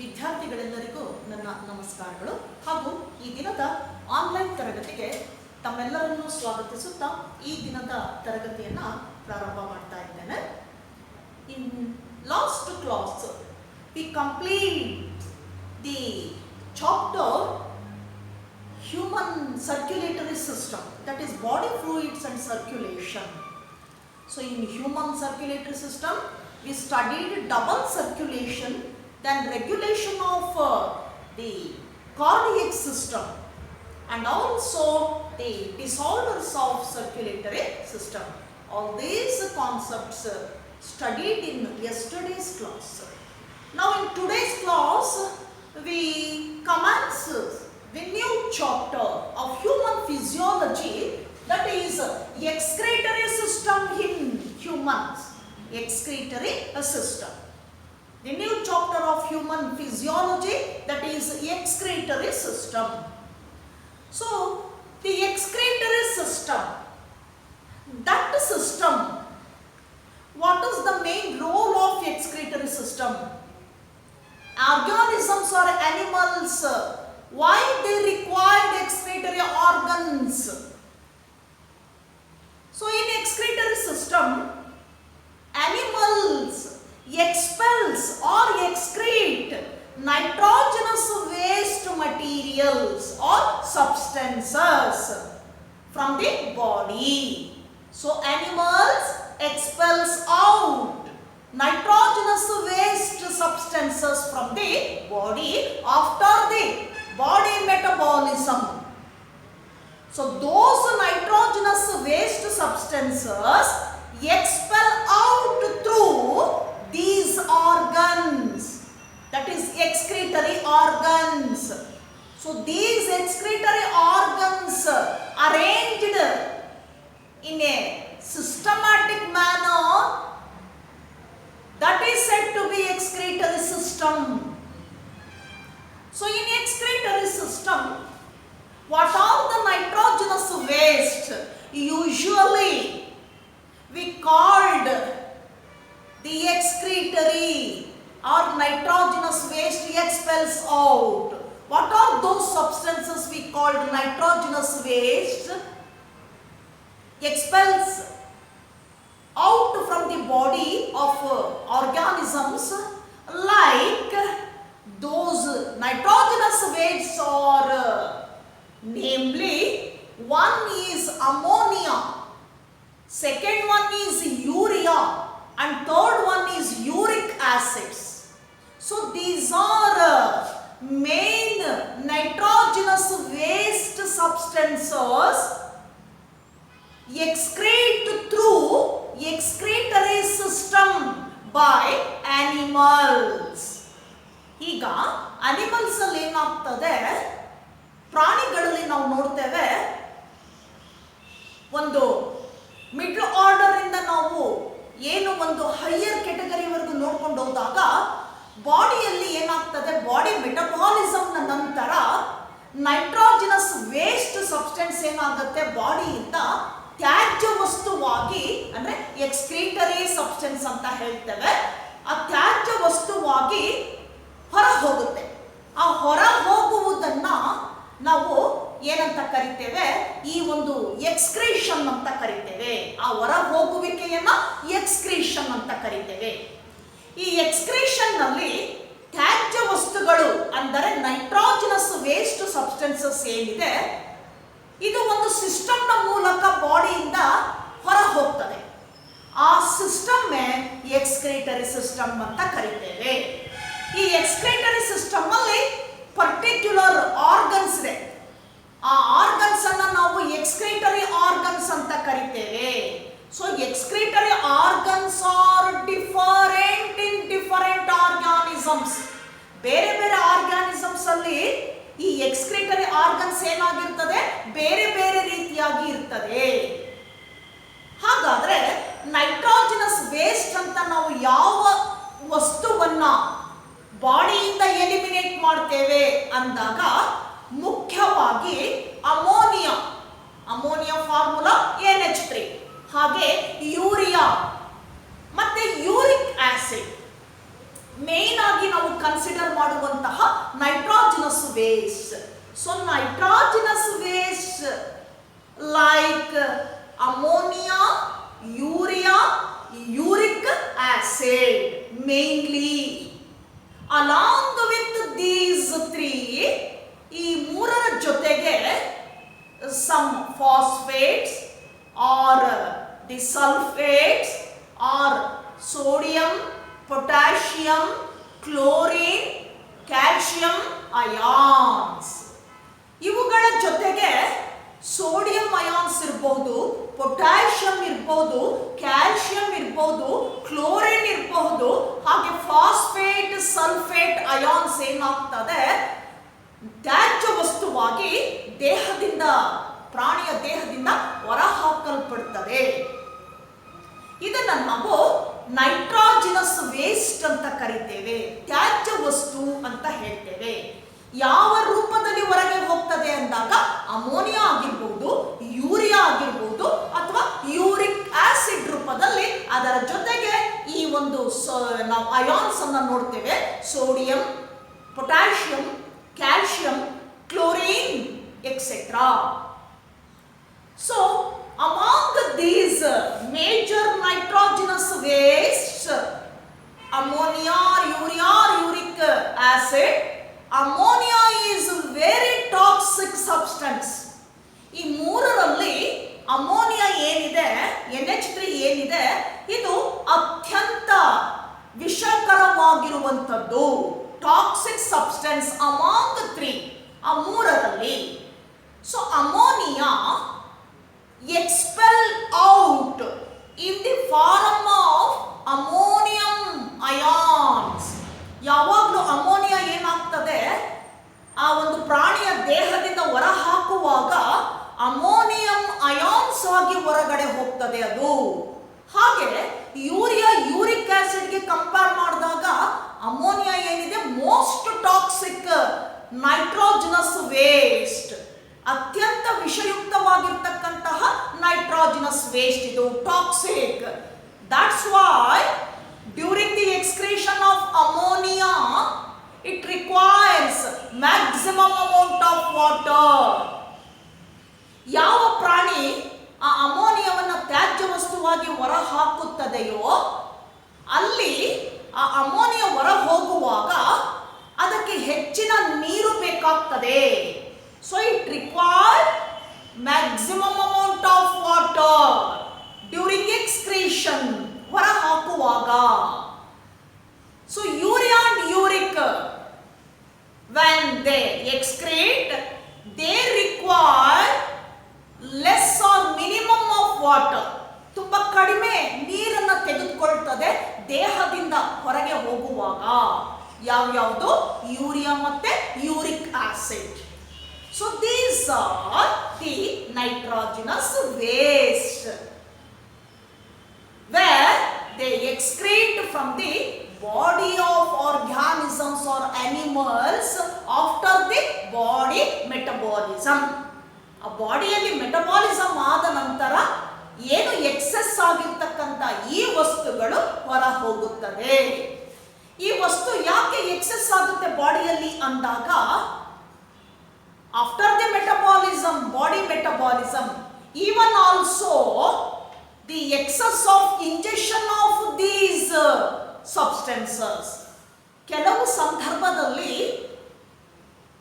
ವಿದ್ಯಾರ್ಥಿಗಳೆಲ್ಲರಿಗೂ ನನ್ನ ನಮಸ್ಕಾರಗಳು ಹಾಗೂ ಈ ದಿನದ ಆನ್ಲೈನ್ ತರಗತಿಗೆ ತಮ್ಮೆಲ್ಲರನ್ನು ಸ್ವಾಗತಿಸುತ್ತಾ ಈ ದಿನದ ತರಗತಿಯನ್ನು ಪ್ರಾರಂಭ ಮಾಡ್ತಾ ಇದ್ದೇನೆ. In last class we complete the chapter human circulatory system, that is body fluids and circulation. So in human circulatory system we studied double circulation, then regulation of the cardiac system and also the disorders of circulatory system. All these concepts studied in yesterday's class. Now in today's class we commence the new chapter of human physiology, that is excretory system in humans. Excretory system. The new chapter of human physiology, that is excretory system. So the excretory system, that system, what is the main role of excretory system? Organisms or animals, why they require excretory organs? So in excretory system, animals expels or excrete nitrogenous waste materials or substances from the body. So animals expels out nitrogenous waste substances from the body after the body metabolism. So those nitrogenous waste substances expel out through these organs, that is excretory organs. So these excretory organs arranged in a systematic manner, that is said to be excretory system. So in excretory system, what are the nitrogenous waste? Usually we called the excretory or nitrogenous waste expels out. What are those substances we called nitrogenous waste? Expels out from the body of organisms, like those nitrogenous wastes are namely, one is ammonia, second one is urea, and third one is uric acids. So these are main nitrogenous waste substances excrete through excretory system by animals. ಈಗ animals ಅಲ್ಲಿ ಏನಾಗ್ತದೆ, ಪ್ರಾಣಿಗಳಲ್ಲಿ ನಾವು ನೋಡ್ತೇವೆ, ಒಂದು middle order ಇಂದ ನಾವು ಏನು ಒಂದು ಹೈಯರ್ ಕೆಟಗರಿವರೆಗೂ ನೋಡ್ಕೊಂಡು ಹೋದಾಗ ಬಾಡಿಯಲ್ಲಿ ಏನಾಗ್ತದೆ, ಬಾಡಿ ಮೆಟಬಾಲಿಸಮ್ನ ನಂತರ ನೈಟ್ರೋಜಿನಸ್ ವೇಸ್ಟ್ ಸಬ್ಸ್ಟೆನ್ಸ್ ಏನಾಗುತ್ತೆ, ಬಾಡಿಯಿಂದ ತ್ಯಾಜ್ಯ ವಸ್ತುವಾಗಿ, ಅಂದ್ರೆ ಎಕ್ಸ್ಕ್ರೀಟರಿ ಸಬ್ಸ್ಟೆನ್ಸ್ ಅಂತ ಹೇಳ್ತೇವೆ, ಆ ತ್ಯಾಜ್ಯ ವಸ್ತುವಾಗಿ ಹೊರ ಹೋಗುತ್ತೆ. ಆ ಹೊರ ಹೋಗುವುದನ್ನ ನಾವು ಏನಂತ ಕರಿತೇವೆ, ಈ ಒಂದು ಎಕ್ಸ್ಕ್ರೀಷನ್ ಅಂತ ಕರಿತೇವೆ. ಆ ಹೊರ ಹೋಗುವಿಕೆಯನ್ನ ಎಕ್ಸ್ಕ್ರೀಷನ್ ಅಂತ ಕರಿತೇವೆ. ಈ ಎಕ್ಸ್ಕ್ರೀಷನ್ ನಲ್ಲಿ ತ್ಯಾಜ್ಯ ವಸ್ತುಗಳು ಅಂದರೆ ನೈಟ್ರೋಜನಸ್ ವೇಸ್ಟ್ ಸಬ್ಸ್ಟೆನ್ಸಸ್ ಏನಿದೆ, ಇದು ಒಂದು ಸಿಸ್ಟಮ್ನ ಮೂಲಕ ಬಾಡಿಯಿಂದ ಹೊರ ಹೋಗ್ತದೆ. ಆ ಸಿಸ್ಟಮ್ ಎಕ್ಸ್ಕ್ರೀಟರಿ ಸಿಸ್ಟಮ್ ಅಂತ ಕರಿತೇವೆ. ಈ ಎಕ್ಸ್ಕ್ರೀಟರಿ ಸಿಸ್ಟಮ್ ಅಲ್ಲಿ ಪರ್ಟಿಕ್ಯುಲರ್ ಆರ್ಗನ್ಸ್ ಇದೆ. ಆ ಆರ್ಗನ್ಸ್ ಅನ್ನ ನಾವು ಎಕ್ಸ್ಕ್ರೀಟರಿ ಆರ್ಗನ್ಸ್ ಅಂತ ಕರಿತೇವೆ. So excretory organs are different in different organisms. ಬೇರೆ ಬೇರೆ ಆರ್ಗಾನಿಸಮ್ಸ್ ಅಲ್ಲಿ ಈ ಎಕ್ಸ್ಕ್ರೀಟರಿ ಆರ್ಗನ್ಸ್ ಏನಾಗಿರ್ತದೆ, ಬೇರೆ ಬೇರೆ ರೀತಿಯಾಗಿ ಇರ್ತದೆ. ಹಾಗಾದ್ರೆ ನೈಟ್ರೋಜನಸ್ ವೇಸ್ಟ್ ಅಂತ ನಾವು ಯಾವ ವಸ್ತುವನ್ನ ಬಾಡಿಯಿಂದ ಎಲಿಮಿನೇಟ್ ಮಾಡ್ತೇವೆ ಅಂದಾಗ ಮುಖ್ಯವಾಗಿ ಅಮೋನಿಯಾ, ಅಮೋನಿಯಾ ಫಾರ್ಮುಲಾ NH3, ಹಾಗೆ ಯೂರಿಯಾ ಮತ್ತೆ ಯೂರಿಕ್ ಆಸಿಡ್ ಮೇನ್ ಆಗಿ ನಾವು ಕನ್ಸಿಡರ್ ಮಾಡುವಂತ waste. So nitrogenous waste like ammonia, urea, uric acid mainly. Along with these three, ಈ ಮೂರರ ಜೊತೆಗೆ some phosphates or the sulfates or sodium, potassium, chlorine, calcium ions. ಇವುಗಳ ಜೊತೆಗೆ ಸೋಡಿಯಂ ಅಯಾನ್ಸ್ ಇರಬಹುದು, potassium ಇರಬಹುದು, ಕ್ಯಾಲ್ಸಿಯಂ ಇರಬಹುದು, ಕ್ಲೋರಿನ್ ಇರಬಹುದು, ಹಾಗೆ ಫಾಸ್ಫೇಟ್, ಸಲ್ಫೇಟ್ ಅಯಾನ್ಸ್ ಏನಾಗ್ತದೆ ತ್ಯಾಜ್ಯ ವಸ್ತುವಾಗಿ ದೇಹದಿಂದ, ಪ್ರಾಣಿಯ ದೇಹದಿಂದ ಹೊರಹಾಕಲ್ಪಡ್ತದೆ. ಇದನ್ನ ನಾವು ನೈಟ್ರೋಜಿನಸ್ ವೇಸ್ಟ್ ಅಂತ ಕರಿತೇವೆ, ತ್ಯಾಜ್ಯ ವಸ್ತು ಅಂತ ಹೇಳ್ತೇವೆ. ಯಾವ ರೂಪದಲ್ಲಿ ಹೊರಗೆ ಹೋಗ್ತದೆ ಅಂದಾಗ ಅಮೋನಿಯಾ ಆಗಿರ್ಬೋದು, ಯೂರಿಯಾ ಆಗಿರ್ಬೋದು, ಅಥವಾ ಯೂರಿಕ್ ಆಸಿಡ್ ರೂಪದಲ್ಲಿ ಅದರ ಜೊತೆಗೆ ಈ ಒಂದು ನಾವು ಅಯಾನ್ಸ್ ಅನ್ನ ನೋಡ್ತೇವೆ, sodium, potassium, calcium, chlorine etcetera. So among these major nitrogenous wastes, ammonia, urea, uric acid, ammonia is very toxic substance. ಈ ಮೂರರಲ್ಲಿ ಅಮೋನಿಯಾ ಏನಿದೆ, NH3 ಏನಿದೆ, ಇದು ಅತ್ಯಂತ ವಿಷಕರವಾಗಿರುವಂಥದ್ದು, ಟಾಕ್ಸಿಕ್ ಸಬ್ಸ್ಟೆನ್ಸ್ ಅಮಾಂಗ್ 3, ಆ ಮೂರರಲ್ಲಿ. So ammonia expel out in the form of ammonium ions. ಯಾವಾಗಲೂ ammonia ಏನಾಗ್ತದೆ, ಆ ಒಂದು ಪ್ರಾಣಿಯ ದೇಹದಿಂದ ಹೊರ ಹಾಕುವಾಗ ಅಮೋನಿಯಂ ಅಯಾನ್ಸ್ ಆಗಿ ಹೊರಗಡೆ ಹೋಗ್ತದೆ ಅದು. ಹಾಗೆ ಯೂರಿಯಾ, ಯೂರಿಕ್ ಆಸಿಡ್ಗೆ ಕಂಪೇರ್ ಮಾಡಿದಾಗ ಅಮೋನಿಯಾ ಏನಿದೆ ಮೋಸ್ಟ್ ಟಾಕ್ಸಿಕ್ ನೈಟ್ರೋಜನಸ್ ವೇಸ್ಟ್, ಅತ್ಯಂತ ವಿಷಯುಕ್ತವಾಗಿರ್ತಕ್ಕಂತಹ ನೈಟ್ರೋಜಿನಸ್ ವೇಸ್ಟ್, ಇದು toxic. That's why during the excretion of ammonia it requires maximum amount of water. ಯಾವ ಪ್ರಾಣಿ ಆ ಅಮೋನಿಯಾವನ್ನು ತ್ಯಾಜ್ಯ ವಸ್ತುವಾಗಿ ಹೊರ ಹಾಕುತ್ತದೆಯೋ ಅಲ್ಲಿ ಆ ಅಮೋನಿಯಾ ಹೊರ ಹೋಗುವಾಗ ಅದಕ್ಕೆ ಹೆಚ್ಚಿನ ನೀರು ಬೇಕಾಗ್ತದೆ. So it requires maximum amount of water during excretion, ಹೊರ ಹಾಕುವಾಗ. So urea and uric, when they excrete, they require less or minimum of water. ತುಂಬಾ ಕಡಿಮೆ ನೀರನ್ನು ತೆಗೆದುಕೊಳ್ತದೆ ದೇಹದಿಂದ ಹೊರಗೆ ಹೋಗುವಾಗ. ಯಾವ್ಯಾವುದು? ಯೂರಿಯಾ ಮತ್ತೆ uric acid. So these are the nitrogenous waste where they excrete from the body of organisms or animals after the body metabolism. ಆ ಬಾಡಿಯಲ್ಲಿ ಮೆಟಬಾಲಿಸಮ್ ಆದ ನಂತರ ಏನು ಎಕ್ಸೆಸ್ ಆಗಿರ್ತಕ್ಕಂಥ ಈ ವಸ್ತುಗಳು ಹೊರ ಹೋಗುತ್ತದೆ. ಈ ವಸ್ತು ಯಾಕೆ ಎಕ್ಸೆಸ್ ಆಗುತ್ತೆ ಬಾಡಿಯಲ್ಲಿ ಅಂದಾಗ, after the metabolism, body metabolism, even also the excess of ingestion of these substances. ಕೆಲವು ಸಂದರ್ಭದಲ್ಲಿ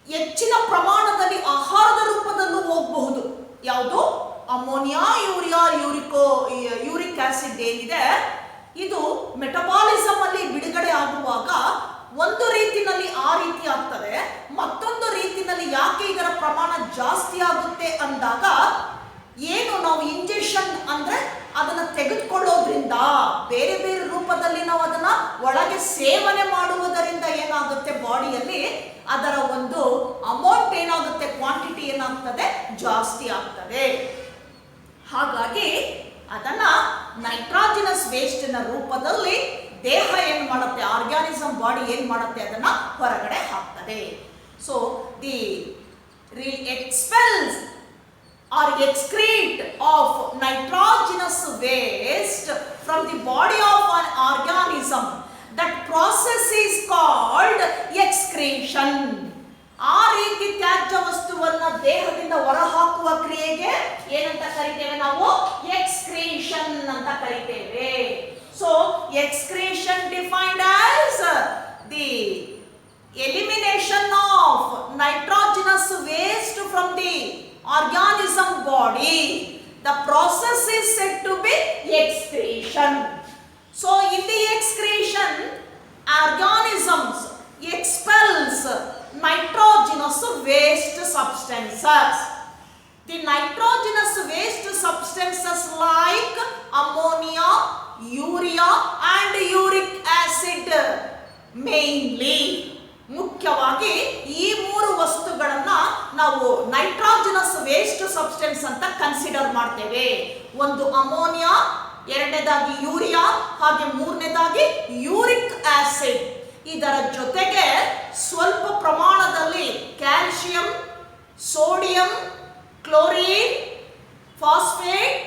ಹೆಚ್ಚಿನ ಪ್ರಮಾಣದಲ್ಲಿ ಆಹಾರದ ರೂಪದಲ್ಲೂ ಹೋಗಬಹುದು. ಯಾವುದು? ಅಮೋನಿಯಾ, ಯೂರಿಯಾ, ಯೂರಿಕ್ ಆಸಿಡ್ ಏನಿದೆ ಇದು ಮೆಟಬಾಲಿಸಮ್ ಅಲ್ಲಿ ಬಿಡುಗಡೆ ಆಗುವಾಗ ಒಂದು ರೀತಿನಲ್ಲಿ ಆ ರೀತಿ ಆಗ್ತದೆ, ಮತ್ತೊಂದು ರೀತಿನಲ್ಲಿ ಯಾಕೆ ಇದರ ಪ್ರಮಾಣ ಜಾಸ್ತಿ ಆಗುತ್ತೆ ಅಂದಾಗ ಏನು ನಾವು ಇಂಜೆಕ್ಷನ್ ಅಂದ್ರೆ ಅದನ್ನ ತೆಗೆದುಕೊಳ್ಳೋದ್ರಿಂದ ಬೇರೆ ಬೇರೆ ರೂಪದಲ್ಲಿ ನಾವು ಅದನ್ನ ಒಳಗೆ ಸೇವನೆ ಮಾಡುವುದರಿಂದ ಏನಾಗುತ್ತೆ ಬಾಡಿಯಲ್ಲಿ ಅದರ ಒಂದು ಅಮೌಂಟ್ ಏನಾಗುತ್ತೆ, ಕ್ವಾಂಟಿಟಿ ಏನಾಗ್ತದೆ, ಜಾಸ್ತಿ ಆಗ್ತದೆ. ಹಾಗಾಗಿ ಅದನ್ನ ನೈಟ್ರೋಜಿನಸ್ ವೇಸ್ಟ್ ನ ರೂಪದಲ್ಲಿ ದೇಹ ಏನ್ ಮಾಡುತ್ತೆ, ಆರ್ಗ್ಯಾನಿಸಮ್ ಬಾಡಿ ಏನ್ ಮಾಡುತ್ತೆ, ಅದನ್ನ ಹೊರಗಡೆ ಹಾಕ್ತದೆ. So the expels or excrete of nitrogenous waste from the body of an organism, that process is called excretion. ಆ ರೀತಿ ತ್ಯಾಜ್ಯ ವಸ್ತುವನ್ನ ದೇಹದಿಂದ ಹೊರಹಾಕುವ ಕ್ರಿಯೆಗೆ ಏನಂತ ಕರಿತೇವೆ ನಾವು? ಎಕ್ಸ್ಕ್ರೀಷನ್ ಅಂತ ಕರಿತೇವೆ. So excretion defined as the elimination of nitrogenous waste from the organism body. The process is said to be excretion. So in the excretion, organisms expels nitrogenous waste substances. The nitrogenous waste substances like ammonia, urea and uric acid mainly. ಮುಖ್ಯವಾಗಿ ಈ ಮೂರು ವಸ್ತುಗಳನ್ನ ನಾವು nitrogenous waste substance ಅಂತ consider ಮಾಡ್ತೇವೆ. ಒಂದು ammonia, ಎರಡನೇದಾಗಿ urea, ಹಾಗೆ ಮೂರನೇದಾಗಿ ಯೂರಿಕ್ ಆಸಿಡ್. ಇದರ ಜೊತೆಗೆ ಸ್ವಲ್ಪ ಪ್ರಮಾಣದಲ್ಲಿ calcium, sodium, chlorine, phosphate,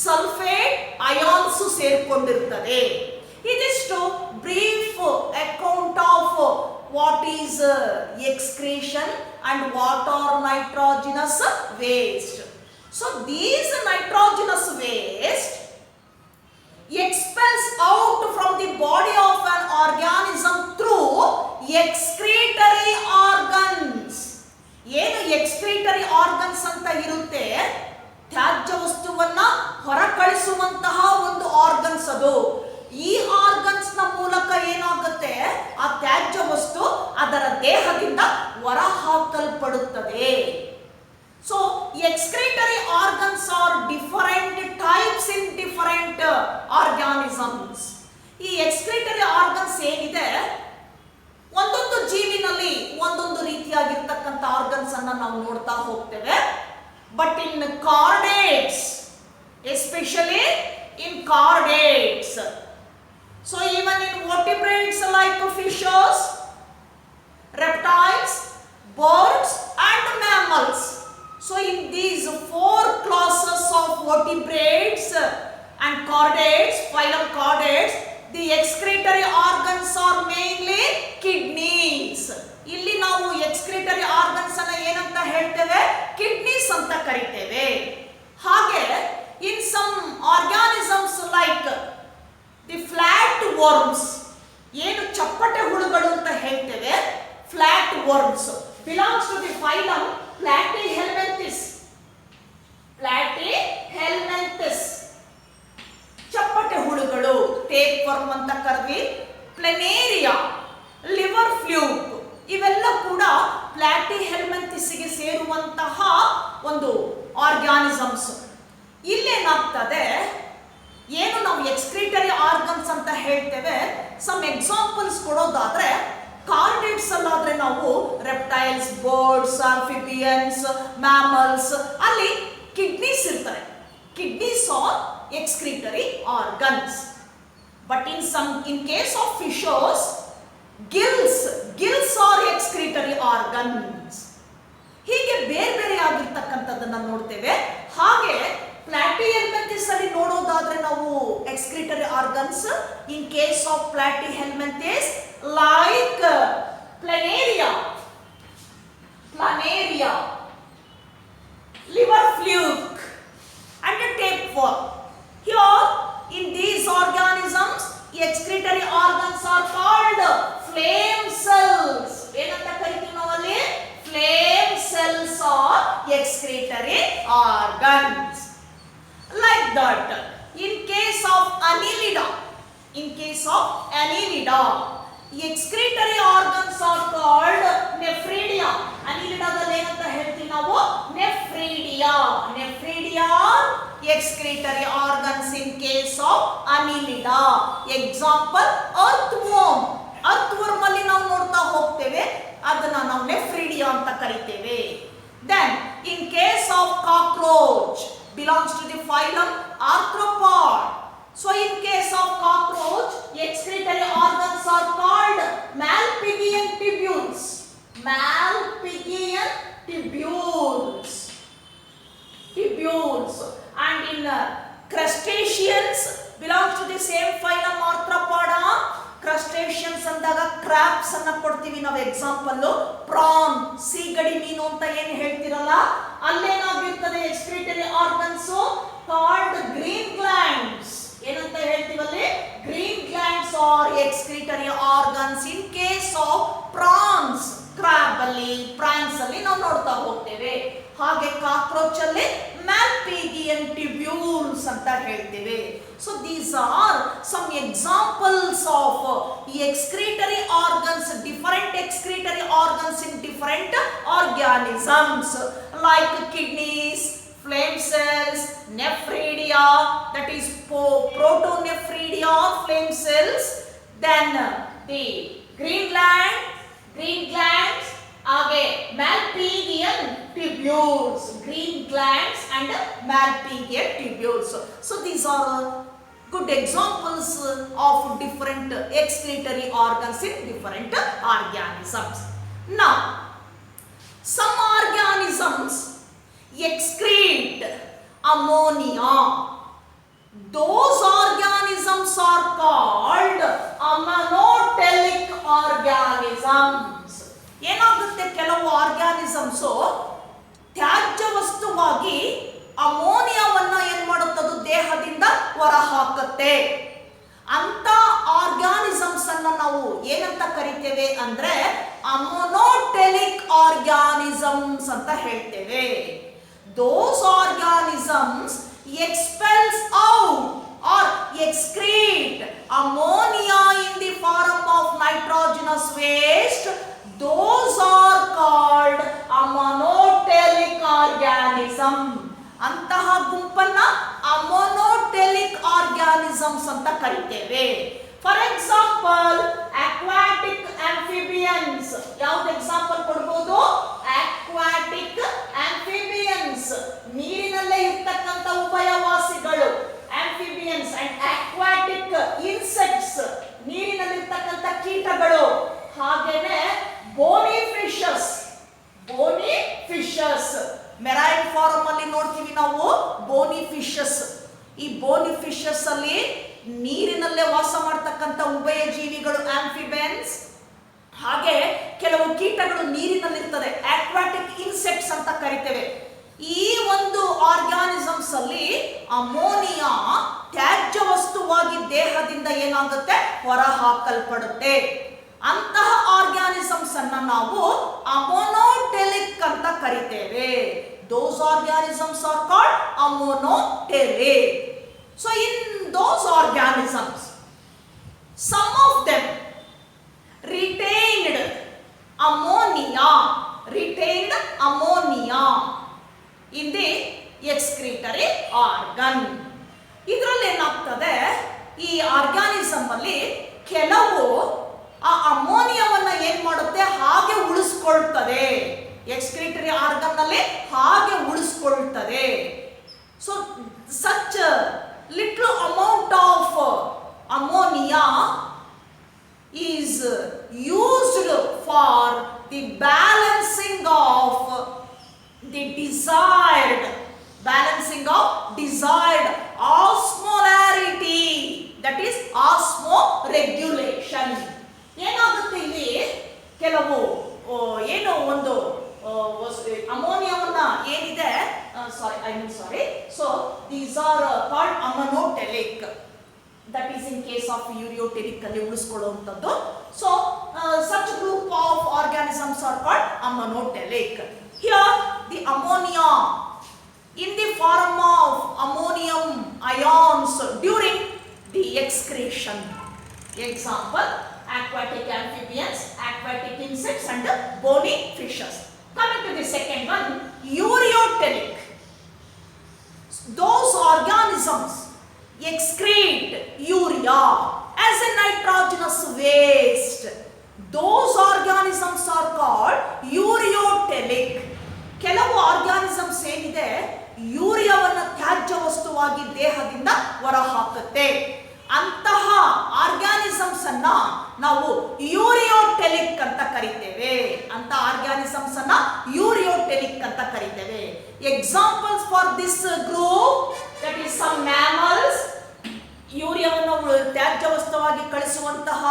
sulphate ions ಸೇರಿಕೊಂಡಿರುತ್ತದೆ. ಇದಿಷ್ಟು brief account of what is excretion and what are nitrogenous waste. So these nitrogenous waste expels out from the body of an organism through excretory organs. ಏನು excretory organs ಅಂತ ಇರುತ್ತೆ, ತ್ಯಾಜ್ಯ ವಸ್ತುವನ್ನ ಹೊರಕಳಿಸುವಂತಹ ಒಂದು organs ಅದು. ಈ ಆರ್ಗನ್ಸ್ ನ ಮೂಲಕ ಏನಾಗುತ್ತೆ, ಆ ತ್ಯಾಜ್ಯ ವಸ್ತು ಅದರ ದೇಹದಿಂದ ಹೊರಹಾಕಲ್ಪಡುತ್ತದೆ. So excretory organs are different types in different organisms. ಈ ಎಕ್ಸ್ಕ್ರೀಟರಿ ಆರ್ಗನ್ಸ್ ಏನಿದೆ, ಒಂದೊಂದು ಜೀವಿನಲ್ಲಿ ಒಂದೊಂದು ರೀತಿಯಾಗಿರ್ತಕ್ಕಂಥ ಆರ್ಗನ್ಸ್ ಅನ್ನ ನಾವು ನೋಡ್ತಾ ಹೋಗ್ತೇವೆ. But in chordates, especially in chordates, so even in vertebrates like fishes, reptiles, birds and mammals, so in these four classes of vertebrates and chordates, phylum chordates, the excretory organs are mainly kidneys. ಇಲ್ಲಿ ನಾವು excretory organs ಅನ್ನ ಏನಂತ ಹೇಳ್ತೇವೆ? Kidneys ಅಂತ ಕರಿತೇವೆ. ಹಾಗೆ in some organisms like the flat worms, ಏನು ಚಪ್ಪಟೆ ಹುಳುಗಳು ಅಂತ ಹೇಳ್ತೇವೆ, flat worms belongs to the phylum Platyhelminthes. Platyhelminthes ಚಪ್ಪಟೆ ಹುಳುಗಳು, ಟೇಪ್ ವರ್ಮ್ ಅಂತ ಕರೆದ್ವಿ. ಪ್ಲೆನೇರಿಯಾ, ಲಿವರ್ ಫ್ಲೂಕ್ ಇವೆಲ್ಲ ಕೂಡ ಪ್ಲಾಟಿಹೆಲ್ಮೆಂಥಿಸ್ಗೆ ಸೇರುವಂತಹ ಒಂದು ಆರ್ಗಾನಿಸಮ್ಸ್. ಇಲ್ಲೇನಾಗ್ತದೆ, ಏನು ನಾವು ಎಕ್ಸ್ಕ್ರೀಟರಿ ಆರ್ಗನ್ಸ್ ಅಂತ ಹೇಳ್ತೇವೆ, ಸಮ್ ಎಕ್ಸಾಂಪಲ್ಸ್ ಕೊಡೋದಾದ್ರೆ ಕಾರ್ಡೇಟ್ಸ್ ಅಲ್ಲಾದ್ರೆ ನಾವು ರೆಪ್ಟೈಲ್ಸ್, ಬರ್ಡ್ಸ್, ಆಂಫಿಬಿಯನ್ಸ್, ಮ್ಯಾಮಲ್ಸ್ ಅಲ್ಲಿ ಕಿಡ್ನೀಸ್ ಇರ್ತಾರೆ. Kidneys are excretory organs. But in case of fishes, gills are excretory organs. ಹೀಗೆ ಬೇರೆ ಬೇರೆ ಆಗಿರ್ತಕ್ಕಂಥದ್ದನ್ನ ನೋಡ್ತೇವೆ. ಹಾಗೆ ಪ್ಲಾಟಿಹೆಲ್ಮಿಂಥಿಸ್ ಅಲ್ಲಿ ನೋಡೋದಾದ್ರೆ ನಾವು excretory organs in case of Platyhelminthes like planaria, liver fluke and a tapeworm. Here in these organisms excretory organs are called flame cells. ಏನಂತ ಕರಿತೀವಿ ನಾವು ಅಲ್ಲಿ? Flame cells are excretory organs. Like that, in case of annelida, excretory organs are called nephridia. annelidadalli ಏನಂತ ಹೇಳ್ತೀವಿ ನಾವು? nephridia excretory organs in case of annelida. Example, earthworm ಅಲ್ಲಿ ನಾವು ನೋಡ್ತಾ ಹೋಗ್ತೇವೆ, ಅದನ್ನ ನಾವು nephridia ಅಂತ ಕರಿತೇವೆ. Then in case of cockroach, belongs to the phylum arthropod. So in case of cockroach, excretory organs are called Malpighian tubules. And in crustaceans, belongs to the same phylum arthropoda. Crustaceans ಕ್ರಸ್ಟೇಷಿಯನ್ಸ್ ಅಂದಾಗ crabs ಅನ್ನ ಕೊಡ್ತೀವಿ ನಾವು example. Prawn ಸೀಗಡಿ ಮೀನು ಅಂತ ಏನ್ ಹೇಳ್ತಿರಲ್ಲ, ಅಲ್ಲೇನಾಗಿರ್ತದೆ excretory organs called green glands. ಏನಂತ ಹೇಳ್ತೀವಲ್ಲಿ? Green glands are excretory organs in case of prawns. Crab ಅಲ್ಲಿ, ಪ್ರಾನ್ಸ್ ಅಲ್ಲಿ ನಾವು ನೋಡ್ತಾ ಹೋಗ್ತೇವೆ. ಹಾಗೆ ಕಾಕ್ರೋಚ್ ಅಲ್ಲಿ ಮ್ಯಾಲ್ಪಿಗಿಯನ್ ಟ್ಯೂಬ್ಯೂಲ್ಸ್ ಅಂತ ಹೇಳ್ತೇವೆ. So these are some examples of excretory organs, different excretory organs in different organisms like kidneys, flame cells, nephridia, that is protonephridia flame cells, then the green glands, again Malpighian tubules, green glands and Malpighian tubules. So these are good examples of different excretory organs in different organisms. Now, some organisms excrete ammonia. Those organisms are called ammonotelic organisms. ಏನಾಗುತ್ತೆ, ಕೆಲವು organisms ತ್ಯಾಜ್ಯ ವಸ್ತುವಾಗಿ ಅಮೋನಿಯಾವನ್ನ ಏನ್ ಮಾಡುತ್ತದು ದೇಹದಿಂದ ಹೊರ ಹಾಕುತ್ತೆ. ಅಂತ organisms ಅನ್ನ ನಾವು ಏನಂತ ಕರಿತೇವೆ ಅಂದ್ರೆ ಅಮೋನೋಟೆಲಿಕ್ ಆರ್ಗ್ಯಾನಿಸಮ್ಸ್ ಅಂತ ಹೇಳ್ತೇವೆ. Those organisms expels out or excrete ammonia in the form of nitrogenous waste. Those are called ammonotelic organism. ಅಂತಹ ಗುಂಪನ್ನ ಅಮೋನೋಟೆಲಿಕ್ ಆರ್ಗ್ಯಾನಿಸಮ್ಸ್ ಅಂತ ಕರಿತೇವೆ. For example aquatic amphibians. ಯಾವ್ದು ಎಕ್ಸಾಂಪಲ್ ಕೊಡ್ಬೋದು? ಅಕ್ವಾಟಿಕ್ ಆಂಫಿಬಿಯನ್ಸ್, ನೀರಿನಲ್ಲೇ ಇರ್ತಕ್ಕಂಥ ಉಭಯವಾಸಿಗಳು ಆಂಫಿಬಿಯನ್ಸ್. ಅಂಡ್ ಅಕ್ವಾಟಿಕ್ ಇನ್ಸೆಕ್ಟ್ಸ್, ನೀರಿನಲ್ಲಿರ್ತಕ್ಕಂಥ ಕೀಟಗಳು. ಹಾಗೇನೆ ಬೋನಿ ಫಿಶಸ್, ಮೆರೈನ್ ಫಾರ್ಮ್ ಅಲ್ಲಿ ನೋಡ್ತೀವಿ ನಾವು ಬೋನಿ ಫಿಶಸ್. ಈ ಬೋನಿ ಫಿಶಸ್ ಅಲ್ಲಿ ನೀರಿನಲ್ಲೇ ವಾಸ ಮಾಡ್ತಕ್ಕಂಥ ಉಭಯ ಜೀವಿಗಳು ಆಂಫಿಬಿಯನ್ಸ್. ಹಾಗೆ ಕೆಲವು ಕೀಟಗಳು ನೀರಿನಲ್ಲಿರ್ತದೆ, ಅಕ್ವಾಟಿಕ್ ಇನ್ಸೆಕ್ಟ್ಸ್ ಅಂತ ಕರಿತೇವೆ. ಈ ಒಂದು ಆರ್ಗ್ಯಾನಿಸಮ್ಸ್ ಅಲ್ಲಿ ಅಮೋನಿಯಾ ತ್ಯಾಜ್ಯ ವಸ್ತುವಾಗಿ ದೇಹದಿಂದ ಏನಾಗುತ್ತೆ, ಹೊರ ಹಾಕಲ್ಪಡುತ್ತೆ. ಅಂತಹ ಆರ್ಗ್ಯಾನಿಸಮ್ಸ್ ಅನ್ನ ನಾವು ಅಮೋನೋಟೆಲಿಕ್ ಅಂತ ಕರಿತೇವೆ. Those organisms are called ammonotelic. So in those organisms, some of them retained ammonia in the excretory organ. ಇದರಲ್ಲಿ ಏನಾಗ್ತದೆ, ಈ ಆರ್ಗ್ಯಾನಿಸಮ್ ಅಲ್ಲಿ ಕೆಲವು ಆ ಅಮೋನಿಯಾವನ್ನ ಏನ್ ಮಾಡುತ್ತೆ, ಹಾಗೆ ಉಳಿಸ್ಕೊಳ್ತದೆ. ಎಕ್ಸ್ಕ್ರೀಟರಿ ಆರ್ಗನ್ ನಲ್ಲಿ ಹಾಗೆ ಉಳಿಸ್ಕೊಳ್ತದೆ. So such little amount of ammonia is used for the balancing of desired osmolarity, that is osmoregulation. ಏನಾಗುತ್ತೆ ಇಲ್ಲಿ, ಕೆಲವು ಏನೋ ಒಂದು ಅಮೋನಿಯಾವನ್ನ ಏನಿದೆ, so these are called ammonotelic. That is in case of ureotelic ಅಲ್ಲಿ ಉಳಿಸ್ಕೊಳ್ಳುವಂಥದ್ದು. So such group of organisms are called ammonotelic. Here the ammonia in the form of ammonium ions during the excretion. Example, aquatic amphibians, aquatic insects and bony fishes. Coming to the second one, ureotelic. Those organisms excrete urea as a nitrogenous waste. Those organisms are called ureotelic. ಕೆಲವು organisms ಏನಿದೆ, ಯೂರಿಯಾವನ್ನು ತ್ಯಾಜ್ಯ ವಸ್ತುವಾಗಿ ದೇಹದಿಂದ ಹೊರಹಾಕುತ್ತೆ. ಅಂತಹ organisms ಅನ್ನ ನಾವು ಯೂರಿಯೋಟೆಲಿಕ್ ಅಂತ ಕರಿತೇವೆ. ಅಂತ ಆರ್ಗ್ಯಾನಿಸಮ್ಸ್ ಅನ್ನ ಯೂರಿಯೋಟೆಲಿಕ್ ಅಂತ ಕರಿತೇವೆ. Examples for this group, that is some mammals. ಯೂರಿಯಾವನ್ನು ತ್ಯಾಜ್ಯ ವಸ್ತುವಾಗಿ ಕಳಿಸುವಂತಹ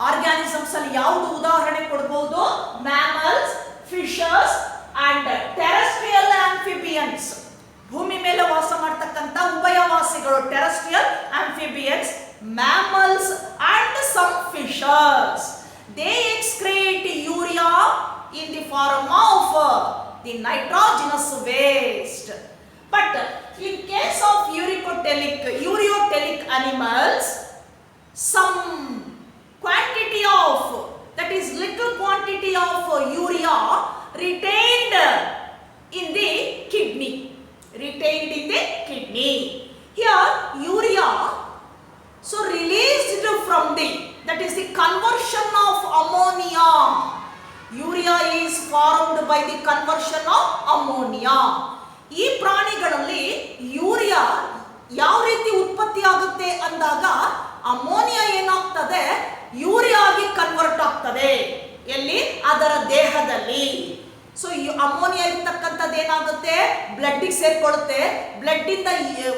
ಆರ್ಗ್ಯಾನಿಸಮ್ಸ್ ಅಲ್ಲಿ ಯಾವುದು ಉದಾಹರಣೆ ಕೊಡಬಹುದು? Mammals, fishes and terrestrial amphibians. ಭೂಮಿ ಮೇಲೆ ವಾಸ ಮಾಡ್ತಕ್ಕಂಥ ಉಭಯವಾಸಿಗಳು terrestrial amphibians, mammals and some fishes. They excrete urea in the form of the nitrogenous waste. But in case of ureotelic animals, some quantity of, that is little quantity of urea retained in the kidney. Here urea so released from the, that is the conversion of ammonia. Urea is formed by the conversion of ammonia. ಈ ಪ್ರಾಣಿಗಳಲ್ಲಿ urea ಯಾವ ರೀತಿ ಉತ್ಪತ್ತಿ ಆಗುತ್ತೆ ಅಂದಾಗ ammonia ಏನಾಗ್ತದೆ, urea ಆಗಿ convert ಆಗ್ತದೆ. ಎಲ್ಲಿ? ಅದರ ದೇಹದಲ್ಲಿ. ಸೊ ಅಮೋನಿಯಾ ಇರ್ತಕ್ಕಂಥದ್ದು ಏನಾಗುತ್ತೆ, ಬ್ಲಡ್ಗೆ ಸೇರ್ಕೊಳ್ಳುತ್ತೆ, ಬ್ಲಡ್ ಇಂದ